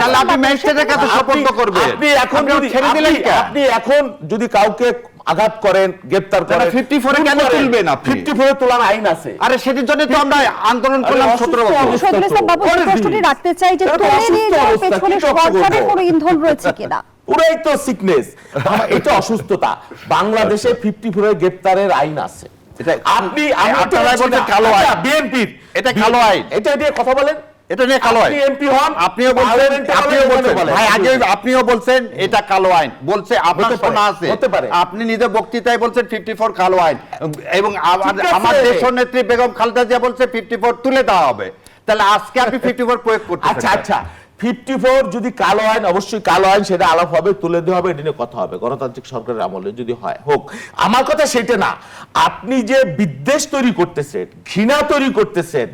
তাহলে আপনি ম্যাজিস্ট্রেটের কাছে সোপর্দ করবেন। আপনি এখন যদি ছেড়ে দিলেন, আপনি এখন যদি কাউকে আঘাত করেন, গ্রেফতার করেন, 54 কেন তুলবেন আপনি? 54 তোলার আইন আছে। আরে সেটার জন্য তো আমরা আন্দোলন করলাম 17 বছর। সদস্য বাবু, প্রশ্নটি রাখতে চাই যে তুলে নিয়ে যাওয়ার পেছনে সরকারের কোনো ইন্ধন রয়েছে কিনা? পুরাই তো সিকনেস, এটা অসুস্থতা। বাংলাদেশে 54 গ্রেফতারের আইন আছে, আপনি আপনারাই বলছেন কালো আইন। বিএনপির এটা কালো আইন। এটা নিয়ে কথা বলেন, এটা নিয়ে কালো আইন। আপনি এমপি হন, আপনিও বলছেন, পার্লামেন্টে আপনিও বলছেন বলেন। ভাই, আগে আপনিও বলছেন এটা কালো আইন, বলছে আপনার হতে পারে, শোনা আছে, হতে পারে। আপনি নিজে বক্তৃতায় বলছেন 54 কালো আইন, এবং ঠিক আছে। আমার দেশের নেত্রী বেগম খালেদা জিয়া বলছে 54 তুলে দেওয়া হবে। তাহলে আজকে আপনি 54 প্রয়োগ করতেছেন। আচ্ছা আচ্ছা, 54 যদি কালো আইন, অবশ্যই কালো আইন, সেটা আলাপ হবে, তুলে দেওয়া হবে, এটা নিয়ে কথা হবে, গণতান্ত্রিক সরকারের আমলে যদি হয় হোক। আমার কথা সেটা না, আপনি যে বিদ্বেষ তৈরি করতেছেন, ঘৃণা তৈরি করতেছেন,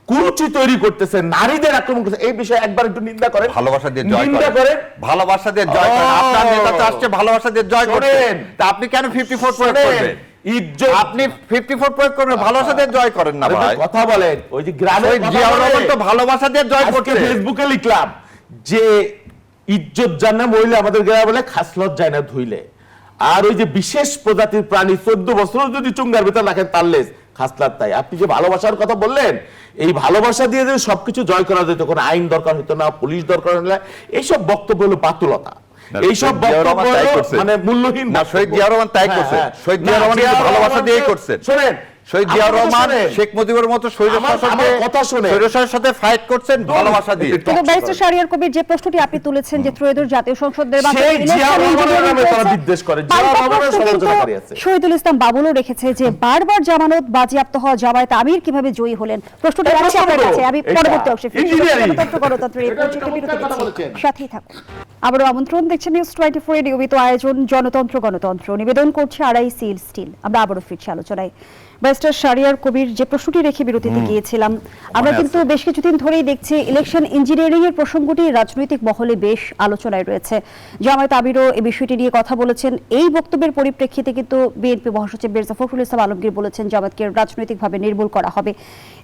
কুরুচি তৈরি করতেছেন, নারীদের আক্রমণ করতেছেন, এই বিষয়ে একবার একটু নিন্দা করেন, ভালোবাসা দিয়ে জয় নিন্দা করেন, করেন। ভালোবাসা দিয়ে জয় করেন। আপনার নেতা তো আসছে ভালোবাসা দিয়ে জয় করতে, শোনেন, তা আপনি কেন 54 প্রয়োগ করবেন? ইজ্জত, আপনি 54 প্রয়োগ করবেন, ভালোবাসা দিয়ে জয় করেন না আরে ভাই। কথা বলেন, ওই যে গ্রামের শহীদ জিয়াউর রহমান তো ভালোবাসা দিয়ে জয় আজকে করতে। ফেসবুকে লিখলাম যে ইজ্জত জানা মহিলা আমাদের গ্রামে বলে খাসলত যায় না ধুইলে, আর ওই যে বিশেষ প্রজাতির প্রাণী 14 বছর যদি চুঙ্গার ভিতর রাখেন তার লেজ খাসলাত তাই। আপনি যে ভালোবাসার কথা বললেন, এই ভালোবাসা দিয়ে যে সবকিছু জয় করা যেত, কোনো আইন দরকার হতো না, পুলিশ দরকার হতো না, এইসব বক্তব্য হলো বাতুলতা, এইসব বক্তব্য মানে মূল্যহীন। না, শহীদ জিয়াউর রহমান তাই করছেন। শহীদ জিয়াউর রহমান কিন্তু ভালোবাসা দিয়েই করছেন। শোনেন, শহীদ জিয়াউর রহমান শেখ মুজিবের মতো স্বৈরশাসকের সাথে ফাইট করছেন ভালোবাসা দিয়ে। কিন্তু ব্যারিস্টার শাহরিয়ার কবির যে প্রশ্নটি আপনি তুলেছেন যে ত্রয়োদশ জাতীয় সংসদ সেই জিয়াউর রহমানের নামে তারা বিদ্বেষ করে, জিয়াউর রহমানের সমালোচনাকারী আছে। শহীদুল ইসলাম বাবুলও রেখেছে যে বারবার জামানত বাজেয়াপ্ত হওয়া জামায়াত আমির কিভাবে জয়ী হলেন। প্রশ্নটি রাখছি আপনার কাছে, আমি পরবর্তী অংশে ফিরছি। গণতন্ত্রের এই পরিচিতি বিরতি দিচ্ছি, সাথেই থাকুন। আবারও আমন্ত্রণ, দেখছেন নিউজ 24 নিয়মিত আয়োজন জনতন্ত্র গণতন্ত্র, নিবেদন করছে আড়াই সিল স্টিল। আমরা আবারও ফিরছি আলোচনায়। ব্যারিস্টার শাহরিয়ার কবির যে প্রশ্নটি রেখে বিরতিতে গিয়েছিলাম, আমরা কিন্তু বেশ কিছুদিন ধরেই দেখছি ইলেকশন ইঞ্জিনিয়ারিং এর প্রসঙ্গটি রাজনৈতিক মহলে বেশ আলোচনায় রয়েছে। জামায়াত আমিরও এই বিষয়টি নিয়ে কথা বলেছেন। এই বক্তব্যের পরিপ্রেক্ষিতে কিন্তু বিএনপি মহাসচিব মির্জা ফখরুল ইসলাম আলমগীর বলেছেন জামায়াতকে রাজনৈতিকভাবে নির্মূল করা হবে।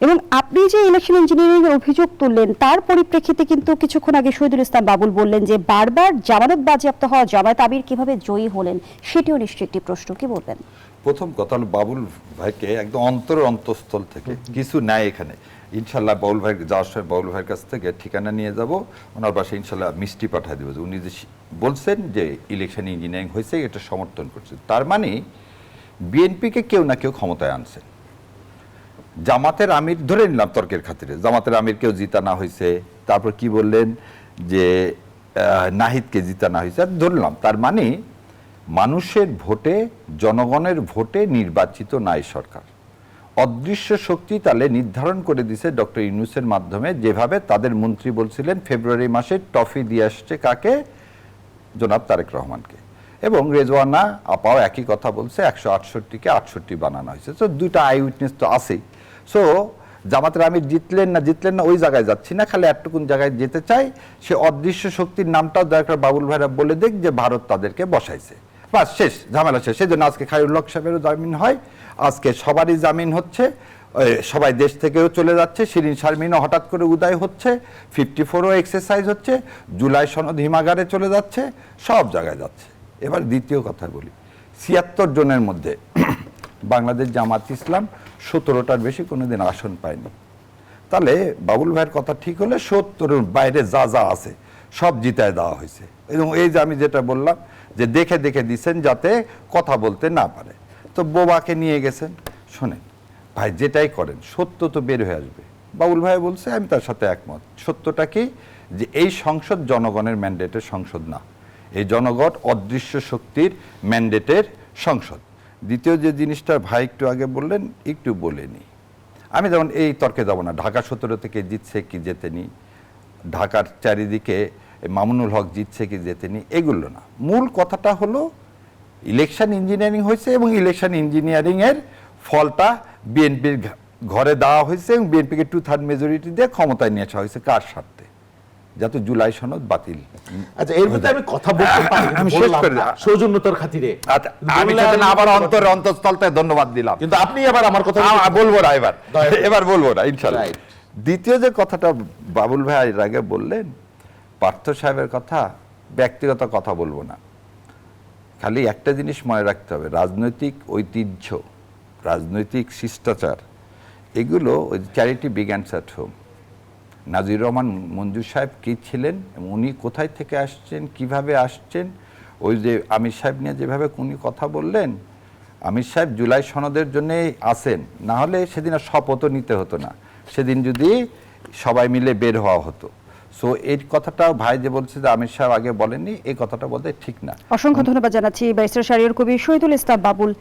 এবং আপনি যে ইলেকশন ইঞ্জিনিয়ারিং এর অভিযোগ তুললেন, তার পরিপ্রেক্ষিতে কিন্তু কিছুক্ষণ আগে শহীদুল ইসলাম বাবুল বললেন যে বারবার জামানত বাজেয়াপ্ত হওয়া জামায়াত আমির কিভাবে জয়ী হলেন, সেটিও নিশ্চয়ই একটি প্রশ্ন। কি বলবেন? প্রথম কথা হলো বাবুল ভাইকে একদম অন্তঃস্থল থেকে কিছু নাই এখানে। ইনশাল্লাহ বাবুল ভাই যাওয়ার সময় বাবুল ভাইয়ের কাছ থেকে ঠিকানা নিয়ে যাব, ওনার বাসায় ইনশাল্লাহ মিষ্টি পাঠিয়ে দেবো। উনি যে বলছেন যে ইলেকশন ইঞ্জিনিয়ারিং হয়েছে, এটা সমর্থন করছে, তার মানে বিএনপিকে কেউ না কেউ ক্ষমতায় আনছে। জামাতের আমির ধরে নিলাম তর্কের খাতিরে, জামাতের আমির কেউ জিতানা হয়েছে, তারপর কি বললেন যে নাহিদকে জিতানা হয়েছে, ধরলাম। তার মানে মানুষের ভোটে, জনগণের ভোটে নির্বাচিত নাই সরকার। অদৃশ্য শক্তি তাহলে নির্ধারণ করে দিছে ডক্টর ইউনূসের মাধ্যমে, যেভাবে তাদের মন্ত্রী বলছিলেন ফেব্রুয়ারি মাসে ট্রফি দিয়ে আসছে কাকে? জনাব তারেক রহমানকে। এবং রেজওয়ানা আপাও একই কথা বলছে, 168কে 68 বানানো হয়েছে। তো দুইটা আই উইটনেস তো আছেই। সো জামাতের আমির জিতলেন না ওই জায়গায় যাচ্ছি না, খালি একটুকুন জায়গায় যেতে চাই, সে অদৃশ্য শক্তির নামটাও দরকার বাবুল ভাইরা বলে দেখ যে ভারত তাদেরকে বসাইছে, বাস শেষ, ঝামেলা শেষ। সেই জন্য আজকে খায়রুল হক সাহেবেরও জামিন হয়, আজকে সবারই জামিন হচ্ছে, সবাই দেশ থেকেও চলে যাচ্ছে, শিরিন শারমিনও হঠাৎ করে উদয় হচ্ছে, 54ও এক্সারসাইজ হচ্ছে, জুলাই সনদ হিমাগারে চলে যাচ্ছে, সব জায়গায় যাচ্ছে। এবার দ্বিতীয় কথা বলি, 76 জনের মধ্যে বাংলাদেশ জামাত ইসলাম 17টার বেশি কোনোদিন আসন পায়নি। তাহলে বাবুল ভাইয়ের কথা ঠিক হলে 70-এর বাইরে যা যা আছে সব জিতায় দেওয়া হয়েছে। এবং এই যে আমি যেটা বললাম যে দেখে দেখে দিচ্ছেন যাতে কথা বলতে না পারে, তো বোবাকে নিয়ে গেছেন। শোনেন ভাই, যেটাই করেন সত্য তো বের হয়ে আসবে। বাবুল ভাই বলছে, আমি তার সাথে একমত। সত্যটা কি? যে এই সংসদ জনগণের ম্যান্ডেটের সংসদ না, এই জনগণ অদৃশ্য শক্তির ম্যান্ডেটের সংসদ। দ্বিতীয় যে জিনিসটা ভাই একটু আগে বললেন, একটু বলেনি, আমি যেমন এই তর্কে যাব না, ঢাকা 17 থেকে জিতছে কি জেতেনি, ঢাকার চারিদিকে মামুনুল হক জিতছে কি জেতেনি, এগুলো না। মূল কথাটা হলো ইলেকশন ইঞ্জিনিয়ারিং হয়েছে এবং ইলেকশন ইঞ্জিনিয়ারিং এর ফলটা বিএনপির ঘরে দেওয়া হয়েছে এবং বিএনপিকে 2/3 মেজরিটি দিয়ে ক্ষমতায় নিয়ে আসা হয়েছে। কার স্বার্থে? যাতে জুলাই সনদ বাতিল। আচ্ছা, এর মধ্যে আমি কথা বলতে পারি, আমি শেষ করে সৌজন্যতার খাতিরে। আচ্ছা, আমি সেজন্য আবার অন্তঃস্থল থেকে ধন্যবাদ দিলাম, কিন্তু আপনি আবার আমার কথা বলবো না, এবার বলবো না ইনশাআল্লাহ। দ্বিতীয় যে কথাটা বাবুল ভাই এর আগে বললেন, পার্থ সাহেবের কথা, ব্যক্তিগত কথা বলবো না, খালি একটা জিনিস মনে রাখতে হবে, রাজনৈতিক ঐতিহ্য, রাজনৈতিক শিষ্টাচার, এগুলো ওই চ্যারিটি বিগ্যান্স অ্যাট হোম। নাজির রহমান মঞ্জুর সাহেব কি ছিলেন, উনি কোথায় থেকে আসছেন, কিভাবে আসছেন, ওই যে আমির সাহেব নিয়ে যেভাবে উনি কথা বললেন, আমির সাহেব জুলাই সনদের জন্যই আছেন, না হলে সেদিন আর শপথও নিতে হতো না, সেদিন যদি সবাই মিলে বের হওয়া হতো। সো এই কথাটা ভাই যে বলছে যে আমির সাহেব আগে বলেননি, এই কথাটা বলতে ঠিক না। অসংখ্য ধন্যবাদ জানাচ্ছি ব্যারিস্টার শাহরিয়ার কবির। শহীদুল ইসলাম বাবুল,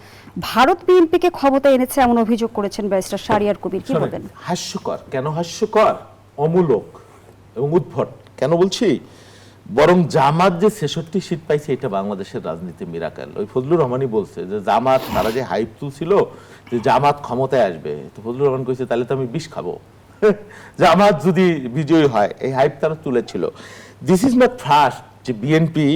ভারত বিএনপিকে ক্ষমতায় এনেছে এমন অভিযোগ করেছেন ব্যারিস্টার শাহরিয়ার কবির, কি বলবেন? হাস্যকর, কেন হাস্যকর, অমূলক এবং উদ্ভট। কেন বলছি, বরং জামাত যে 66 সিট পাইছে এটা বাংলাদেশের রাজনীতি মিরাকেল। ওই ফজলুর রহমানই বলছে যে জামাত, তারা যে হাইপ তুলছিল যে জামাত ক্ষমতায় আসবে, তো ফজলুর রহমান কইছে তাহলে তো আমি বিষ খাবো জামাত যদি বিজয়ী হয়, এই হাইপ তারা তুলেছিল। দিস ইজ নট ফার্স্ট যে বিএনপি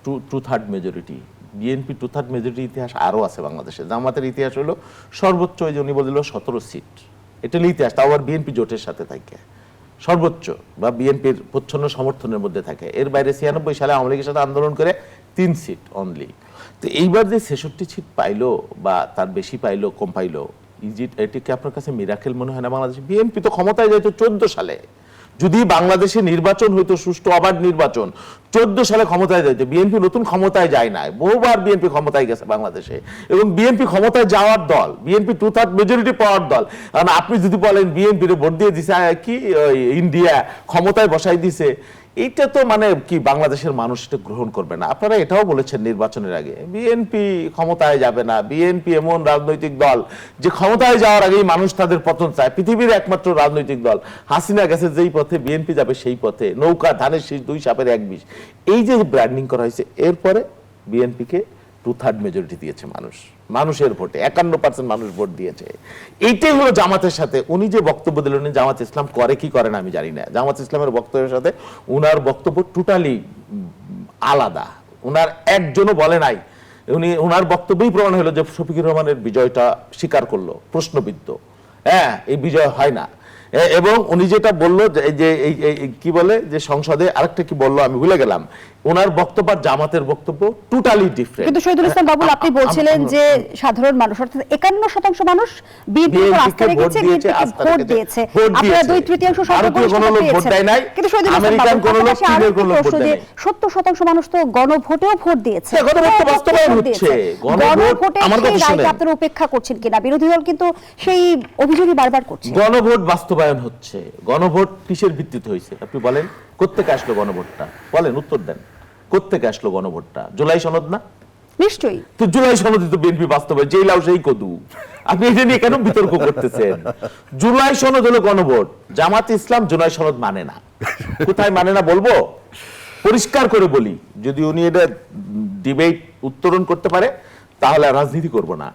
2/3 মেজরিটি, বিএনপি 2/3 মেজরিটি ইতিহাস আরো আছে বাংলাদেশে। জামাতের ইতিহাস হলো সর্বোচ্চ, ওই যে উনি বলল 17 সিট, এটা হলো ইতিহাস, তাও আবার বিএনপি জোটের সাথে থাকে সর্বোচ্চ, বা বিএনপির প্রচ্ছন্ন সমর্থনের মধ্যে থাকে। এর বাইরে 96 সালে আওয়ামী লীগের সাথে আন্দোলন করে 3 সিট অনলি। তো এইবার যে 66 সিট পাইলো বা তার বেশি পাইলো, কম পাইলো, এটিকে আপনার কাছে মিরাকেল মনে হয় না? বাংলাদেশে বিএনপি তো ক্ষমতায় যাইতো 14 সালে, যদি বাংলাদেশে নির্বাচন হইতো সুষ্ঠু অবাধ নির্বাচন, 14 সালে ক্ষমতায় যাইতো। বিএনপি নতুন ক্ষমতায় যায় না, বহুবার বিএনপি ক্ষমতায় গেছে বাংলাদেশে, এবং বিএনপি ক্ষমতায় যাওয়ার দল, বিএনপি 2/3 মেজরিটি পাওয়ার দল। কারণ আপনি যদি বলেন বিএনপির ভোট দিয়ে দিছে কি ইন্ডিয়া ক্ষমতায় বসাই দিছে, এইটা তো মানে কি বাংলাদেশের মানুষ এটা গ্রহণ করবে না। আপনারা এটাও বলেছেন নির্বাচনের আগে বিএনপি ক্ষমতায় যাবে না, বিএনপি এমন রাজনৈতিক দল যে ক্ষমতায় যাওয়ার আগেই মানুষ তাদের পতন চায়, পৃথিবীর একমাত্র রাজনৈতিক দল। হাসিনা গেছে যেই পথে, বিএনপি যাবে সেই পথে, নৌকা ধানের শীষ 2 সাপের 1 বিষ, এই যে ব্র্যান্ডিং করা হয়েছে, এরপরে বিএনপিকে 2/3 মেজরিটি দিয়েছে মানুষ, মানুষের ভোটে 51% মানুষ ভোট দিয়েছে। এইটাই হলো জামাতের সাথে উনি যে বক্তব্য দিলেন, জামাত ইসলাম করে কি করে না আমি জানি না, জামাত ইসলামের বক্তব্যের সাথে উনার বক্তব্য টোটালি আলাদা। উনার একজনও বলে নাই, উনার বক্তব্যই প্রমাণ হলো যে শফিকুর রহমানের বিজয়টা স্বীকার করলো, প্রশ্নবিদ্ধ, হ্যাঁ এই বিজয় হয় না। এবং উনি যেটা বললো যে কি বলে যে সংসদে আরেকটা কি বললো আমি ভুলে গেলাম, ওনার বক্তব্য আর জামাতের বক্তব্য টোটালি ডিফারেন্ট। কিন্তু শহীদুল ইসলাম বাবুল, আপনি বলছিলেন যে সাধারণ মানুষ অর্থাৎ 51% মানুষ বিএনপির উপর আস্থা রেখেছে, বিএনপিকে ভোট দিয়েছে, আপনারা 2/3 সংখ্যাগরিষ্ঠতা পেয়েছেন। কিন্তু শহীদুল ইসলাম বাবুল, পাশাপাশি আরো একটি প্রশ্ন যে 70% মানুষ তো গণভোটেও ভোট দিয়েছে, গণভোট তো বাস্তবায়ন হচ্ছে, গণভোটে সেই রায়কে আপনারা উপেক্ষা করছেন কিনা? বিরোধী দল কিন্তু সেই অভিযোগই বারবার করছে। গণভোট বাস্তবায়ন হচ্ছে, গণভোট কিসের ভিত্তিতে হয়েছে আপনি বলেন? কোত্থেকে আসলো গণভোটটা? বলেন, উত্তর দেন, কোত্থেকে আসলো গণভোটটা? জুলাই সনদ না? নিশ্চয়ই। তো জুলাই সনদে তো বিএনপি বাস্তবায়ন, যেই লাউ সেই কদু, আপনি এটা নিয়ে কেন বিতর্ক করতেছেন? জুলাই সনদ হলো গণভোট, জামাত ইসলাম জুলাই সনদ মানে না। কোথায় মানে না বলবো, পরিষ্কার করে বলি, যদি উনি এটা ডিবেট উত্তরণ করতে পারে তাহলে রাজনীতি করব না।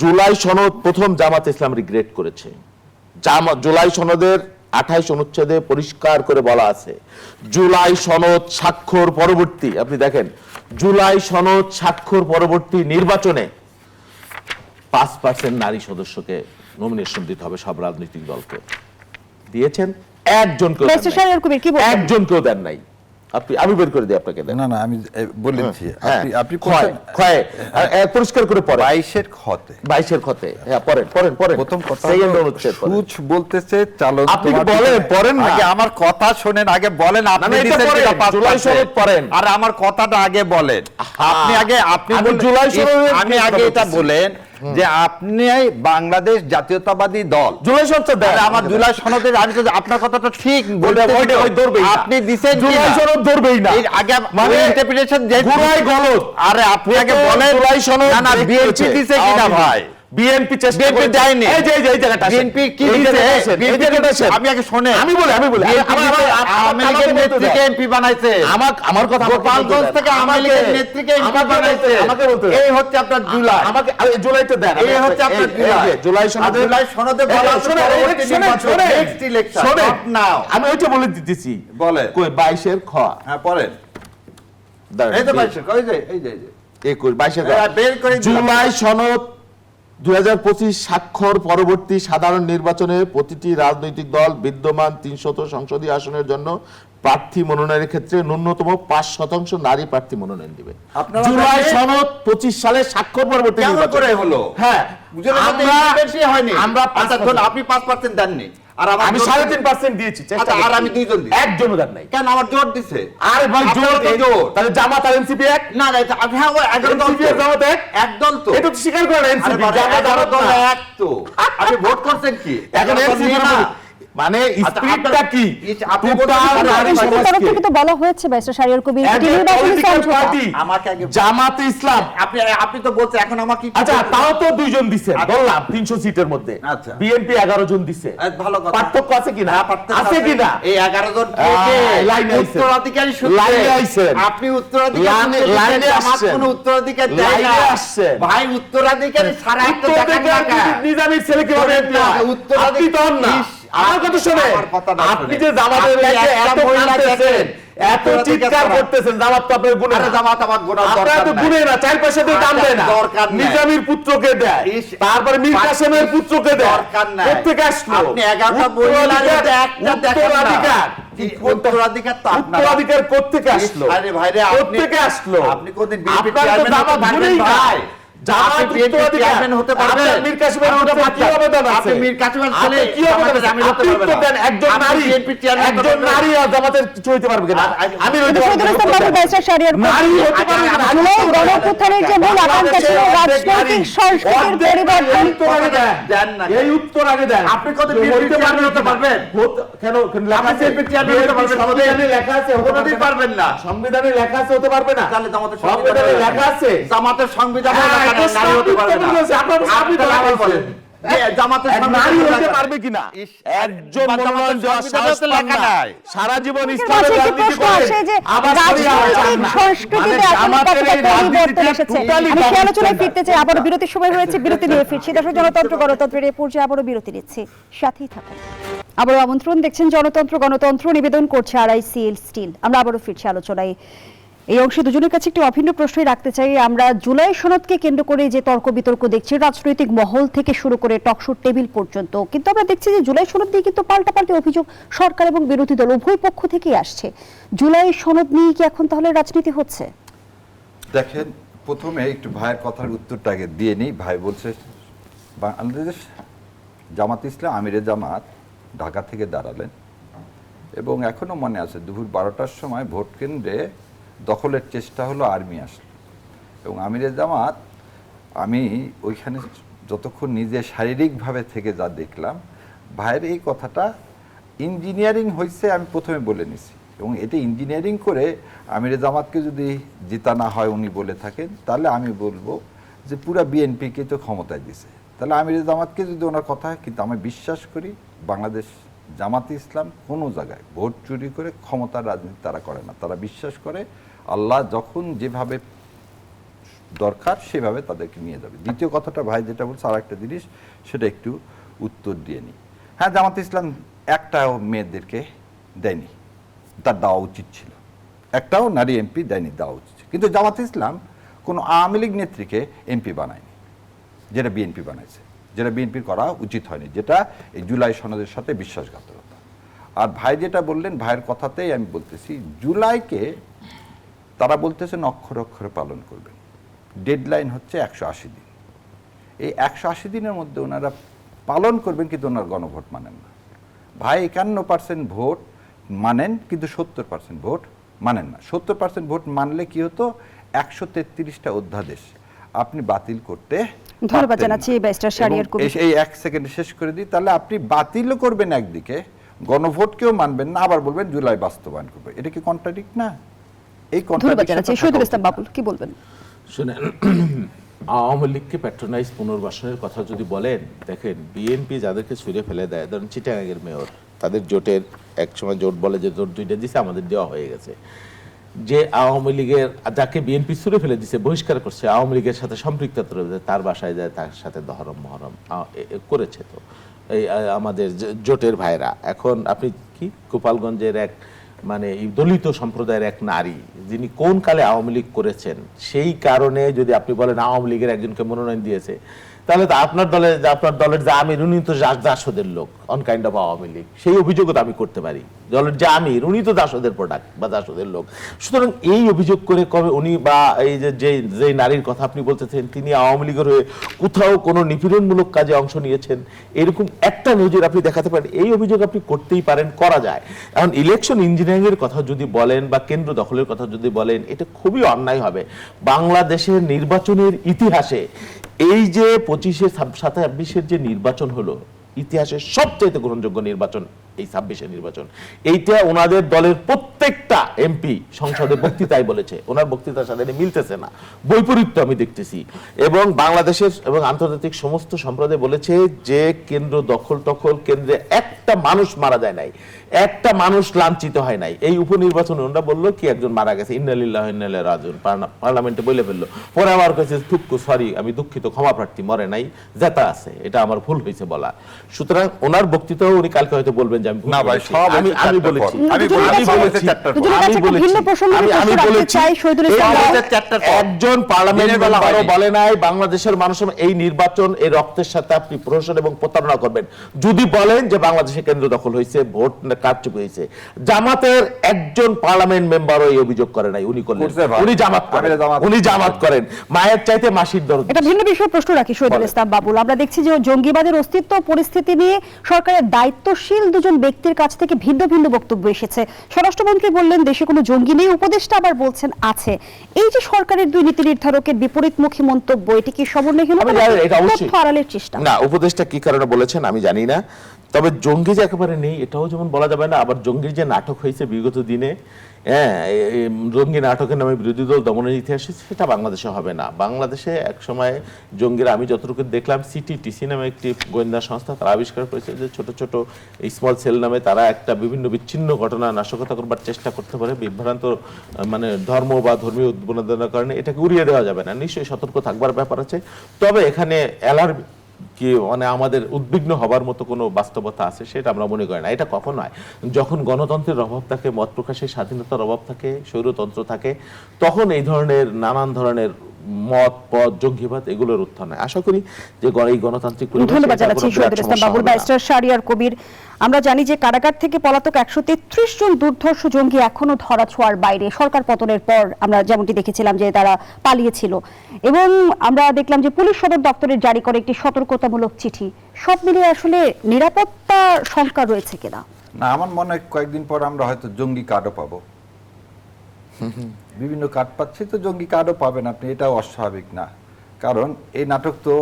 জুলাই সনদ প্রথম জামাত ইসলাম রিগ্রেট করেছে। জুলাই সনদের 28 অনুচ্ছেদে পরিষ্কার করে বলা আছে, জুলাই সনদ স্বাক্ষর পরবর্তী, আপনি দেখেন জুলাই সনদ স্বাক্ষর পরবর্তী নির্বাচনে 5% নারী সদস্যকে নমিনেশন দিতে হবে সব রাজনৈতিক দলকে। দিয়েছেন একজনকেও দেন নাই। আমি বের করে দিই আপনাকে। না না, আমি বলেছি, আপনি পরিষ্কার করে পড়েন। 22 খতে হ্যাঁ, পড়েন প্রথম কথা সুচ বলতেছে চালক, আপনি পড়েন না, আগে আমার কথা শুনেন, আগে বলেন আপনি জুলাই সনদ পড়েন, আর আমার কথাটা আগে বলেন। আপনি জুলাই সনদ, আমি আগে এটা বলেন যে আপনি বাংলাদেশ জাতীয়তাবাদী দল, জুলাই সনদ, আমার জুলাই সনদের, আমি তো আপনার কথাটা ঠিক আপনি দিবেন, জুলাই সনদ ধরবেই না, আগে মানে ইন্টারপ্রিটেশন পুরাই গলত। আরে আপনি আগে বলেন জুলাই সনদ না বিএনপি দিছে কিনা ভাই? বিএনপি চেষ্টা বিএনপি দেয়নি, এই যে এই জায়গাটা বিএনপি কি দিছে? আমি আগে শুনে, আমি বলি আওয়ামী লীগের নেত্রীকে এমপি বানাইছে, আমার কথা, গোপালগঞ্জ থেকে আওয়ামী লীগের নেত্রীকে এমপি বানাইছে, আমাকে বলতে, এই হচ্ছে আপনার জুলাই, আমাকে জুলাইতে দেন, এই হচ্ছে আপনার জুলাই সনদে বলা আছে পরবর্তী নির্বাচন, নেক্সট ইলেকশন নাও। আমি ওইটা বলে দিতেছি, বলে কই 22 এর খ, হ্যাঁ পড়েন, এই তো 22 কই যায়, এই যে 22 এর বের করে জুলাই সনদ 2025 স্বাক্ষর পরবর্তী সাধারণ নির্বাচনে প্রতিটি রাজনৈতিক দল বিদ্যমান 300 সংসদীয় আসনের জন্য প্রার্থী মনোনয়নের ক্ষেত্রে ন্যূনতম 5% নারী প্রার্থী মনোনয়ন দিবে। জুলাই সনদ 25 সালে স্বাক্ষর পরবর্তী কেমন করে হলো? হ্যাঁ, আমরা 5% দেননি, আর আমার আমি জোর 3.5% দিয়েছি, চেষ্টা আচ্ছা, আর করছি। আমি 2 জন দিই। একজনও দেন নাই। কেন আমার জোর দিছে? আরে ভাই আপনার জোর তো এই- জোর। তাহলে জামাত আর এনসিপি এক? না না, এটা হ্যাঁ ওই 11 দল NCP তো। আর জামাত এক? এক দল তো। এটা তো স্বীকার করেন এনসিপি, আরে বাবা, জামাত 11 জামাত দল না। এক তো। আপনি ভোট করছেন কি? এখন 11 দল NCP নিয়ে না। মানে আচ্ছা, স্পিরিটটা আপনার- কি? আপনি টোটাল বলছেন নারী এনসিপির তরফ সমাজকে থেকে তো বলা হয়েছে barrister Shahriar Kabir as a নির্বাচনী political সমঝোতা। party, আমাকে আগে জামাতে ইসলাম। আপনি তো বলছেন এখন আমাকে কি আচ্ছা করতে- তাও তো 2 জন দিছে, আচ্ছা। বললাম 300 সিটের মধ্যে। আচ্ছা। বিএনপি 11 জন দিছে। ভালো কথা। পার্থক্য আছে কিনা? হ্যাঁ, পার্থক্য আছে কিনা? এই 11 জন লাইনে আইছেন। উত্তরাধিকারী সূত্রে লাইনে আইছেন। আপনি উত্তরাধিকারী লাইনে- সূত্রে লাইনে দিচ্ছেন, আমার আসছেন। কোনো উত্তরাধিকার দেয় না। লাইনে আসছেন। ভাই উত্তরাধিকারী ছাড়া একটা দেখান না উত্তরাধিকার কেন? নিজামীর ছেলে কিভাবে শোনেন না, হয়? আপনি তো হন না। আমার কথা শুনে, আমার কথাটা আপনি শোনেন। যে জামাতের আপনি লেগে একটা এত মহিলা কাঁদতেছেন, দেখেন, এত উত্তরাধিকার চিৎকার ছাড়া। করতেছেন, জামাত তো আপনার গুণে আরে না। জামাত আমার গোনার আপনারা দরকার তো নাই। গুণে না, 4 পয়সা দিয়ে দাম দেয় না। দরকার নাই। নিজামীর পুত্রকে দেয়, ইস, তারপরে মীর কাসেমের পুত্রকে দেয়। দরকার নাই। কোত্থেকে আসলো? আপনি 11টা মহিলার মধ্যে একটা দেখেন না। উত্তরাধিকার। উত্তরাধিকার তো আপনার। উত্তরাধিকার কোত্থেকে আসলো? আরে ভাইরে, আপনি- কোত্থেকে আসলো? আপনি কোনদিন বিএনপি আপনার তো চেয়ারম্যান হতে জামাত পারবেন গুণেই না। ভাই? জামাত আপনি বিএনপি উত্তরাধিকার। চেয়ারম্যান হতে পারবেন? আপনার মীর কাসেমের আপনি ওটা কি অবদান আছে? আপনি মীর কাসেমের আপনি ছেলে, কি অবদান জামাতের আছে? আমির হতে আপনি পারবেন তো না। দেন, একজন আপনি নারী, বিএনপি চেয়ারম্যান হতে একজন পারবেন? নারী আর জামাতের চলতে পারবে কিনা? আমি কিন্তু শহীদুল ইসলাম বাবু, ব্যারিস্টার শাহরিয়ার কবির নারী হতে পারবে কিনা? জুলাই গণঅভ্যুত্থানের যে মূল আকাঙ্ক্ষা ছিল রাজনৈতিক সংস্কৃতির পরিবর্তন। উত্তর আগে দেন। দেন না। এই উত্তর আগে দেন। আপনি কত যে বিএনপি হইতে চেয়ারম্যান হতে কিনা? পারবেন? কেন লেখা আপনি আছে? বিএনপি চেয়ারম্যান হতে পারবেন? সংবিধানে লেখা আছে হতে কোনোদিন পারবে পারবেন না। সংবিধানে লেখা আছে হতে পারবে না? তাহলে জামাতের সংবিধানে লেখা আছে। জামাতের সংবিধানে হ্যাঁ, লেখা এটা নেই, নারী হতে পারবে না। বলেছে, আপনার সামনে তো আপনি লেখা আছে। বলেন। জামাতের এক সংবিধানে নারী হতে লেখা- পারবে কিনা? ইস, একজন জামাতের মনোনয়ন দেওয়ার সংবিধানে সাহস তো পান লেখা না। নাই। সারা জীবন কাছে ইসলামের একটি রাজনীতি প্রশ্ন করেন, আসে যে আবার সরিয়ে আনা চান রাজনৈতিক না। সংস্কৃতিতে মানে এখন জামাতের কতটা এই পরিবর্তন রাজনীতিটা এসেছে। totally আমি সেই double আলোচনায় standard। ফিরতে চাই, আবারও বিরতির সময় হয়েছে, বিরতি নিয়ে ফিরছি। দর্শক, জনতন্ত্র গণতন্ত্রের এই পর্যায়ে আবারও বিরতি নিচ্ছি, সাথেই থাকুন। আবারও আমন্ত্রণ, দেখছেন জনতন্ত্র গণতন্ত্র, নিবেদন করছে RICL স্টিল। আমরা আবারও ফিরছি আলোচনায়। এই অংশে দুজনের কাছে একটি অভিন্ন প্রশ্নই রাখতে চাই। আমরা জুলাই সনদকে কেন্দ্র করে যে তর্ক বিতর্ক দেখছি, রাজনৈতিক মহল থেকে শুরু করে টকশোর টেবিল পর্যন্ত, কিন্তু আমরা দেখছি যে জুলাই সনদ নিয়ে কিন্তু পাল্টাপাল্টি অভিযোগ সরকার এবং বিরোধী দল উভয় পক্ষ থেকেই আসছে। জুলাই সনদ নিয়ে কি এখন তাহলে রাজনীতি হচ্ছে? দেখেন, প্রথমে একটু ভাইয়ের কথার উত্তরটা আগে দিয়ে নিই। ভাই বলছে বাংলাদেশ জামাত ইসলাম আমিরে জামাত ঢাকা থেকে দাঁড়ালেন এবং এখনো মনে আছে দুপুর 12টার সময় ভোট কেন্দ্রে দখলের চেষ্টা হলো, আর্মি আসলো এবং আমিরে জামাত, আমি ওইখানে যতক্ষণ নিজে শারীরিকভাবে থেকে যা দেখলাম, ভাইয়ের এই কথাটা ইঞ্জিনিয়ারিং হয়েছে আমি প্রথমে বলে নিছি এবং এটা ইঞ্জিনিয়ারিং করে আমিরে জামাতকে যদি জিতানো হয় উনি বলে থাকেন, তাহলে আমি বলবো যে পুরা বিএনপিকে তো ক্ষমতায় দিছে। তাহলে আমিরে জামাতকে যদি ওনার কথা হয়, কিন্তু আমি বিশ্বাস করি বাংলাদেশ জামাতে ইসলাম কোনো জায়গায় ভোট চুরি করে ক্ষমতার রাজনীতি তারা করে না। তারা বিশ্বাস করে আল্লাহ যখন যেভাবে দরকার সেভাবে তাদেরকে নিয়ে যাবে। দ্বিতীয় কথাটা ভাই যেটা বলছে, আর একটা জিনিস সেটা একটু উত্তর দিয়ে নিই। হ্যাঁ, জামাতে ইসলাম একটাও মেয়েদেরকে দেয়নি, তার দেওয়া উচিত ছিল। একটাও নারী এমপি দেয়নি, দেওয়া উচিত ছিল। কিন্তু জামাতে ইসলাম কোনো আওয়ামী লীগ নেত্রীকে এমপি বানায়নি, যেটা বিএনপি বানাইছে, যেটা বিএনপির করা উচিত হয়নি, যেটা এই জুলাই সনদের সাথে বিশ্বাসঘাতকতা। আর ভাই যেটা বললেন, ভাইয়ের কথাতেই আমি বলতেছি, জুলাইকে তারা বলতেছেন অক্ষরে অক্ষরে পালন করবেন। ডেডলাইন হচ্ছে 180 দিন। এই 180 দিনের মধ্যে ওনারা পালন করবেন, কিন্তু ওনারা গণভোট মানেন না। ভাই 51% ভোট মানেন, কিন্তু 70% ভোট মানেন না। 70% ভোট মানলে কি হতো, 133টা অধ্যাদেশ আপনি বাতিল করতে ধন্যবাদ পারতেন জানাচ্ছি না। ব্যারিস্টার শাহরিয়ার এবং কবির। এই 1 সেকেন্ডে শেষ করে দিই, তাহলে আপনি বাতিলও করবেন একদিকে, গণভোটকেও মানবেন না, আবার বলবেন জুলাই বাস্তবায়ন করবে। এটা কি কন্ট্রাডিক্ট না? এই ধন্যবাদ জানাচ্ছি। শহীদুল ইসলাম কন্ট্রাডিকশন বাবুল, কি বলবেন? শুনেন, আওয়ামী লীগকে প্যাট্রোনাইজ পুনর্বাসনের কথা যদি বলেন, দেখেন বিএনপি যাদেরকে ছুঁড়ে ফেলে দেয়, ধরুন চিটাগাংয়ের মেয়র, তাদের জোটের একসময় জোট বলে যে জোট 2টা দিছে, আমাদের দেওয়া হয়ে গেছে। যে আওয়ামী লীগের, যাকে বিএনপি ছুঁড়ে ফেলে দিছে, বহিষ্কার করছে, আওয়ামী লীগের সাথে সম্পৃক্ততা রয়েছে, তার বাসায় যায়, তার সাথে দহরম মহরম করেছে। তো এই আমাদের জোটের ভাইরা, এখন আপনি কি গোপালগঞ্জের এক মানে এই দলিত সম্প্রদায়ের এক নারী, যিনি কোন কালে আওয়ামী লীগ করেছেন, সেই কারণে যদি আপনি বলেন আওয়ামী লীগের একজনকে মনোনয়ন দিয়েছে, তাহলে তো আপনার দলের যে আমির উনি তো জাসদের লোক, on kind of Awami League, সেই অভিযোগও তো আমি করতে পারি। দলের যে আমির উনি তো জাসদের প্রোডাক্ট বা জাসদের লোক। সুতরাং এই অভিযোগ করে কবে উনি বা এই যে নারীর কথা আপনি বলতেছেন তিনি আওয়ামী লীগের হয়ে কোথাও কোনো নিপীড়নমূলক কাজে অংশ নিয়েছেন এরকম একটা নজির আপনি দেখাতে পারেন, এই অভিযোগ আপনি করতেই পারেন, করা যায়। এখন ইলেকশন ইঞ্জিনিয়ারিং এর কথা যদি বলেন বা কেন্দ্র দখলের কথা যদি বলেন, এটা খুবই অন্যায় হবে। বাংলাদেশের নির্বাচনের ইতিহাসে এই যে 25-এ 27-এর যে নির্বাচন হলো, ইতিহাসের সবচেয়ে গ্রহণযোগ্য নির্বাচন এই 26-এর নির্বাচন। এইটা ওনাদের দলের প্রত্যেকটা এমপি সংসদে বক্তৃতায় বলেছে, ওনার বক্তৃতার সাথে মিলতেছে না, বৈপরীত্য আমি দেখতেছি। এবং বাংলাদেশের এবং আন্তর্জাতিক সমস্ত সম্প্রদায় বলেছে যে কেন্দ্র দখল কেন্দ্রে একটা মানুষ মারা যায় নাই, একটা মানুষ লাঞ্ছিত হয় নাই। এই উপনির্বাচনে ওনারা বললো কি একজন মারা গেছে, ইন্নালিল্লাহি ওয়া ইন্না ইলাইহি রাজিউন, পার্লামেন্টে বলে ফেললো। পরে আমার কাছে থুক্কু সরি, আমি দুঃখিত, ক্ষমা প্রার্থী, মরে নাই, জেতা আছে, এটা আমার ভুল হয়েছে বলা। সুতরাং ওনার বক্তৃতাও উনি কালকে হয়তো বলবেন যে আমি ভুল বলেছি। আমি বলেছি একজন পার্লামেন্ট মেম্বারও বলে নাই বাংলাদেশের মানুষের এই নির্বাচন এই রক্তের সাথে আপনি প্রহসন এবং প্রতারণা করবেন। যদি বলেন যে বাংলাদেশে কেন্দ্র দখল হয়েছে, ভোট কারচুপি হয়েছে, জামাতের একজন পার্লামেন্ট মেম্বারও এই অভিযোগ করে নাই, উনি করলেন, উনি জামাত করেন, মায়ের চাইতে মাসির দরদ। এটা ভিন্ন বিষয়ে প্রশ্ন রাখি শহীদুল ইসলাম বাবুল, আমরা দেখছি যে জঙ্গিবাদের অস্তিত্ব পরিস্থিতি নিয়ে সরকারের দায়িত্বশীল দুজন ব্যক্তির কাছ থেকে ভিন্ন ভিন্ন বক্তব্য এসেছে। স্বরাষ্ট্রমন্ত্রী বললেন দেশে কোনো জঙ্গি নেই, উপদেষ্টা আবার বলছেন আছে। এই যে সরকারের দুই নীতি নির্ধারকের বিপরীতমুখী মন্তব্য, এটি কি সমন্বয়হীনতা, তথ্য আড়ালের চেষ্টা? না, উপদেষ্টা কি কারণে বলেছেন আমি জানি না, তবে জঙ্গি যে একেবারে নেই এটাও যেমন বলা যাবে না। আবার জঙ্গির যে নাটক হয়েছে বিগত দিনে, জঙ্গি নাটকের নামে বিরোধী দল দমনের ইতিহাসে, সেটা বাংলাদেশে হবে না। বাংলাদেশে এক সময় জঙ্গিরা, আমি যতটুকু দেখলাম, সিটিটিসি নামে একটি গোয়েন্দা সংস্থা, তারা আবিষ্কার করেছে যে ছোট ছোট স্মল সেল নামে তারা একটা বিভিন্ন বিচ্ছিন্ন ঘটনা নাশকতা করবার চেষ্টা করতে পারে, বিভ্রান্ত মানে ধর্ম বা ধর্মীয় উদ্বোধনের কারণে। এটাকে উড়িয়ে দেওয়া যাবে না, নিশ্চয়ই সতর্ক থাকবার ব্যাপার আছে। তবে এখানে অ্যালার্ম কি মানে আমাদের উদ্বিগ্ন হবার মতো কোনো বাস্তবতা আছে সেটা আমরা মনে করি না। এটা কখন হয়? যখন গণতন্ত্রের অভাব থাকে, মত প্রকাশের স্বাধীনতার অভাব থাকে, স্বৈরতন্ত্র থাকে, তখন এই ধরনের নানান ধরনের মত পথ জঙ্গিবাদ এগুলোর উত্থান হয়। আশা করি যে এই গণতান্ত্রিক পরিবেশে ধন্যবাদ জানাচ্ছি শহীদুল ইসলাম বাবুল। ব্যারিস্টার শাহরিয়ার কবির, আমরা জানি যে কারাগার থেকে পলাতক 133 জন দুর্ধর্ষ জঙ্গি এখনো ধরাছোঁয়ার বাইরে। সরকার পতনের পর আমরা যেমনটি দেখেছিলাম যে তারা পালিয়েছিল, এবং আমরা দেখলাম যে পুলিশ সদর দপ্তরের জারি করে একটি সতর্কতামূলক চিঠি। সব মিলিয়ে আসলে নিরাপত্তা শঙ্কা রয়েছে কিনা? না, আমার মনে হয় কয়েকদিন পর আমরা হয়তো জঙ্গি কার্ডও পাবো। বিভিন্ন কার্ড পাচ্ছি তো জঙ্গি কার্ডও পাবেন আপনি, এটাও অস্বাভাবিক না। কারণ এই নাটক তো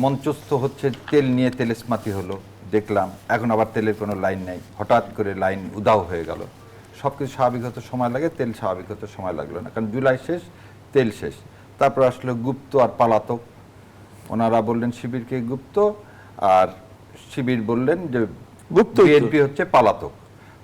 মঞ্চস্থ হচ্ছে, তেল নিয়ে তেলেসমাতি হলো দেখলাম, এখন আবার তেলের কোনো লাইন নেই, হঠাৎ করে লাইন উধাও হয়ে গেল। সব কিছু স্বাভাবিক হতে সময় লাগে, তেল স্বাভাবিক হতে সময় লাগলো না, কারণ জুলাই শেষ, তেল শেষ। তারপর আসলো গুপ্ত আর পালাতক। ওনারা বললেন শিবিরকে গুপ্ত, আর শিবির বললেন যে গুপ্ত, বিএনপি হচ্ছে পালাতক।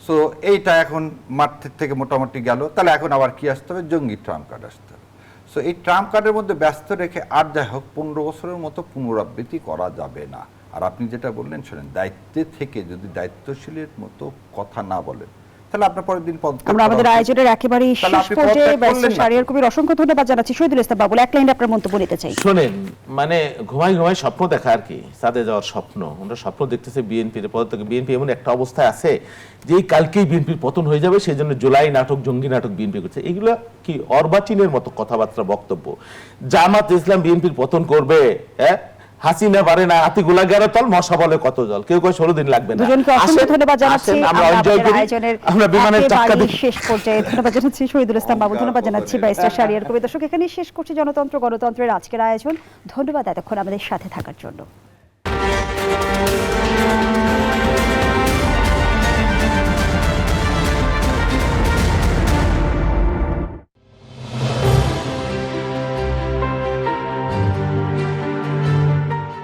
সো এইটা এখন মাঠ থেকে মোটামুটি গেল, তাহলে এখন আবার কি আসতে হবে? জঙ্গি ট্রাম্প কার্ড আসতে হবে। সো এই ট্রাম্প কার্ডের মধ্যে ব্যস্ত রেখে আর যাই হোক 15 বছরের মতো পুনরাবৃত্তি করা যাবে না। আর আপনি যেটা বললেন শোনেন, দায়িত্বে থেকে যদি দায়িত্বশীলের মতো কথা না বলেন, তাহলে আপনার পরের দিন আমরা আমাদের আয়োজনের একেবারেই শেষ পর্যায়ে ব্যারিস্টার শাহরিয়ার কবির অসংখ্য ধন্যবাদ জানাচ্ছি। শহীদুল ইসলাম বাবুল, এক লাইনে আপনার মন্তব্য নিতে চাই। শোনেন, মানে ঘুমাই স্বপ্ন দেখা আর কি, সাদে যাওয়ার স্বপ্ন। আমরা স্বপ্ন দেখতেছি বিএনপির পদত্যাগ। বিএনপি এমন একটা অবস্থায় আছে যে কালকেই বিএনপির পতন হয়ে যাবে, সেই জন্য জুলাই নাটক, জঙ্গি নাটক বিএনপি করছে। এগুলো কি অর্বাচীনের মতো কথাবার্তা, বক্তব্য। জামাত ইসলাম বিএনপির পতন করবে, হাসিনা পারে না, হাতিগুলা গেরো তল, মশা বলে কত জল, কেউ কয় 16 দিন লাগবে না। দুজনকে অসংখ্য ধন্যবাদ জানাচ্ছি। আমরা এনজয় করি, আমরা বিমানের চাকা দেখি। শেষ পর্যায়ে ধন্যবাদ জানাচ্ছি শহীদুল ইসলাম বাবু, ধন্যবাদ জানাচ্ছি ব্যারিস্টার শাহরিয়ার কবির। দর্শক, এখানেই শেষ করছি জনতন্ত্র গণতন্ত্রের আজকের আয়োজন। ধন্যবাদ এতক্ষণ আমাদের সাথে থাকার জন্য।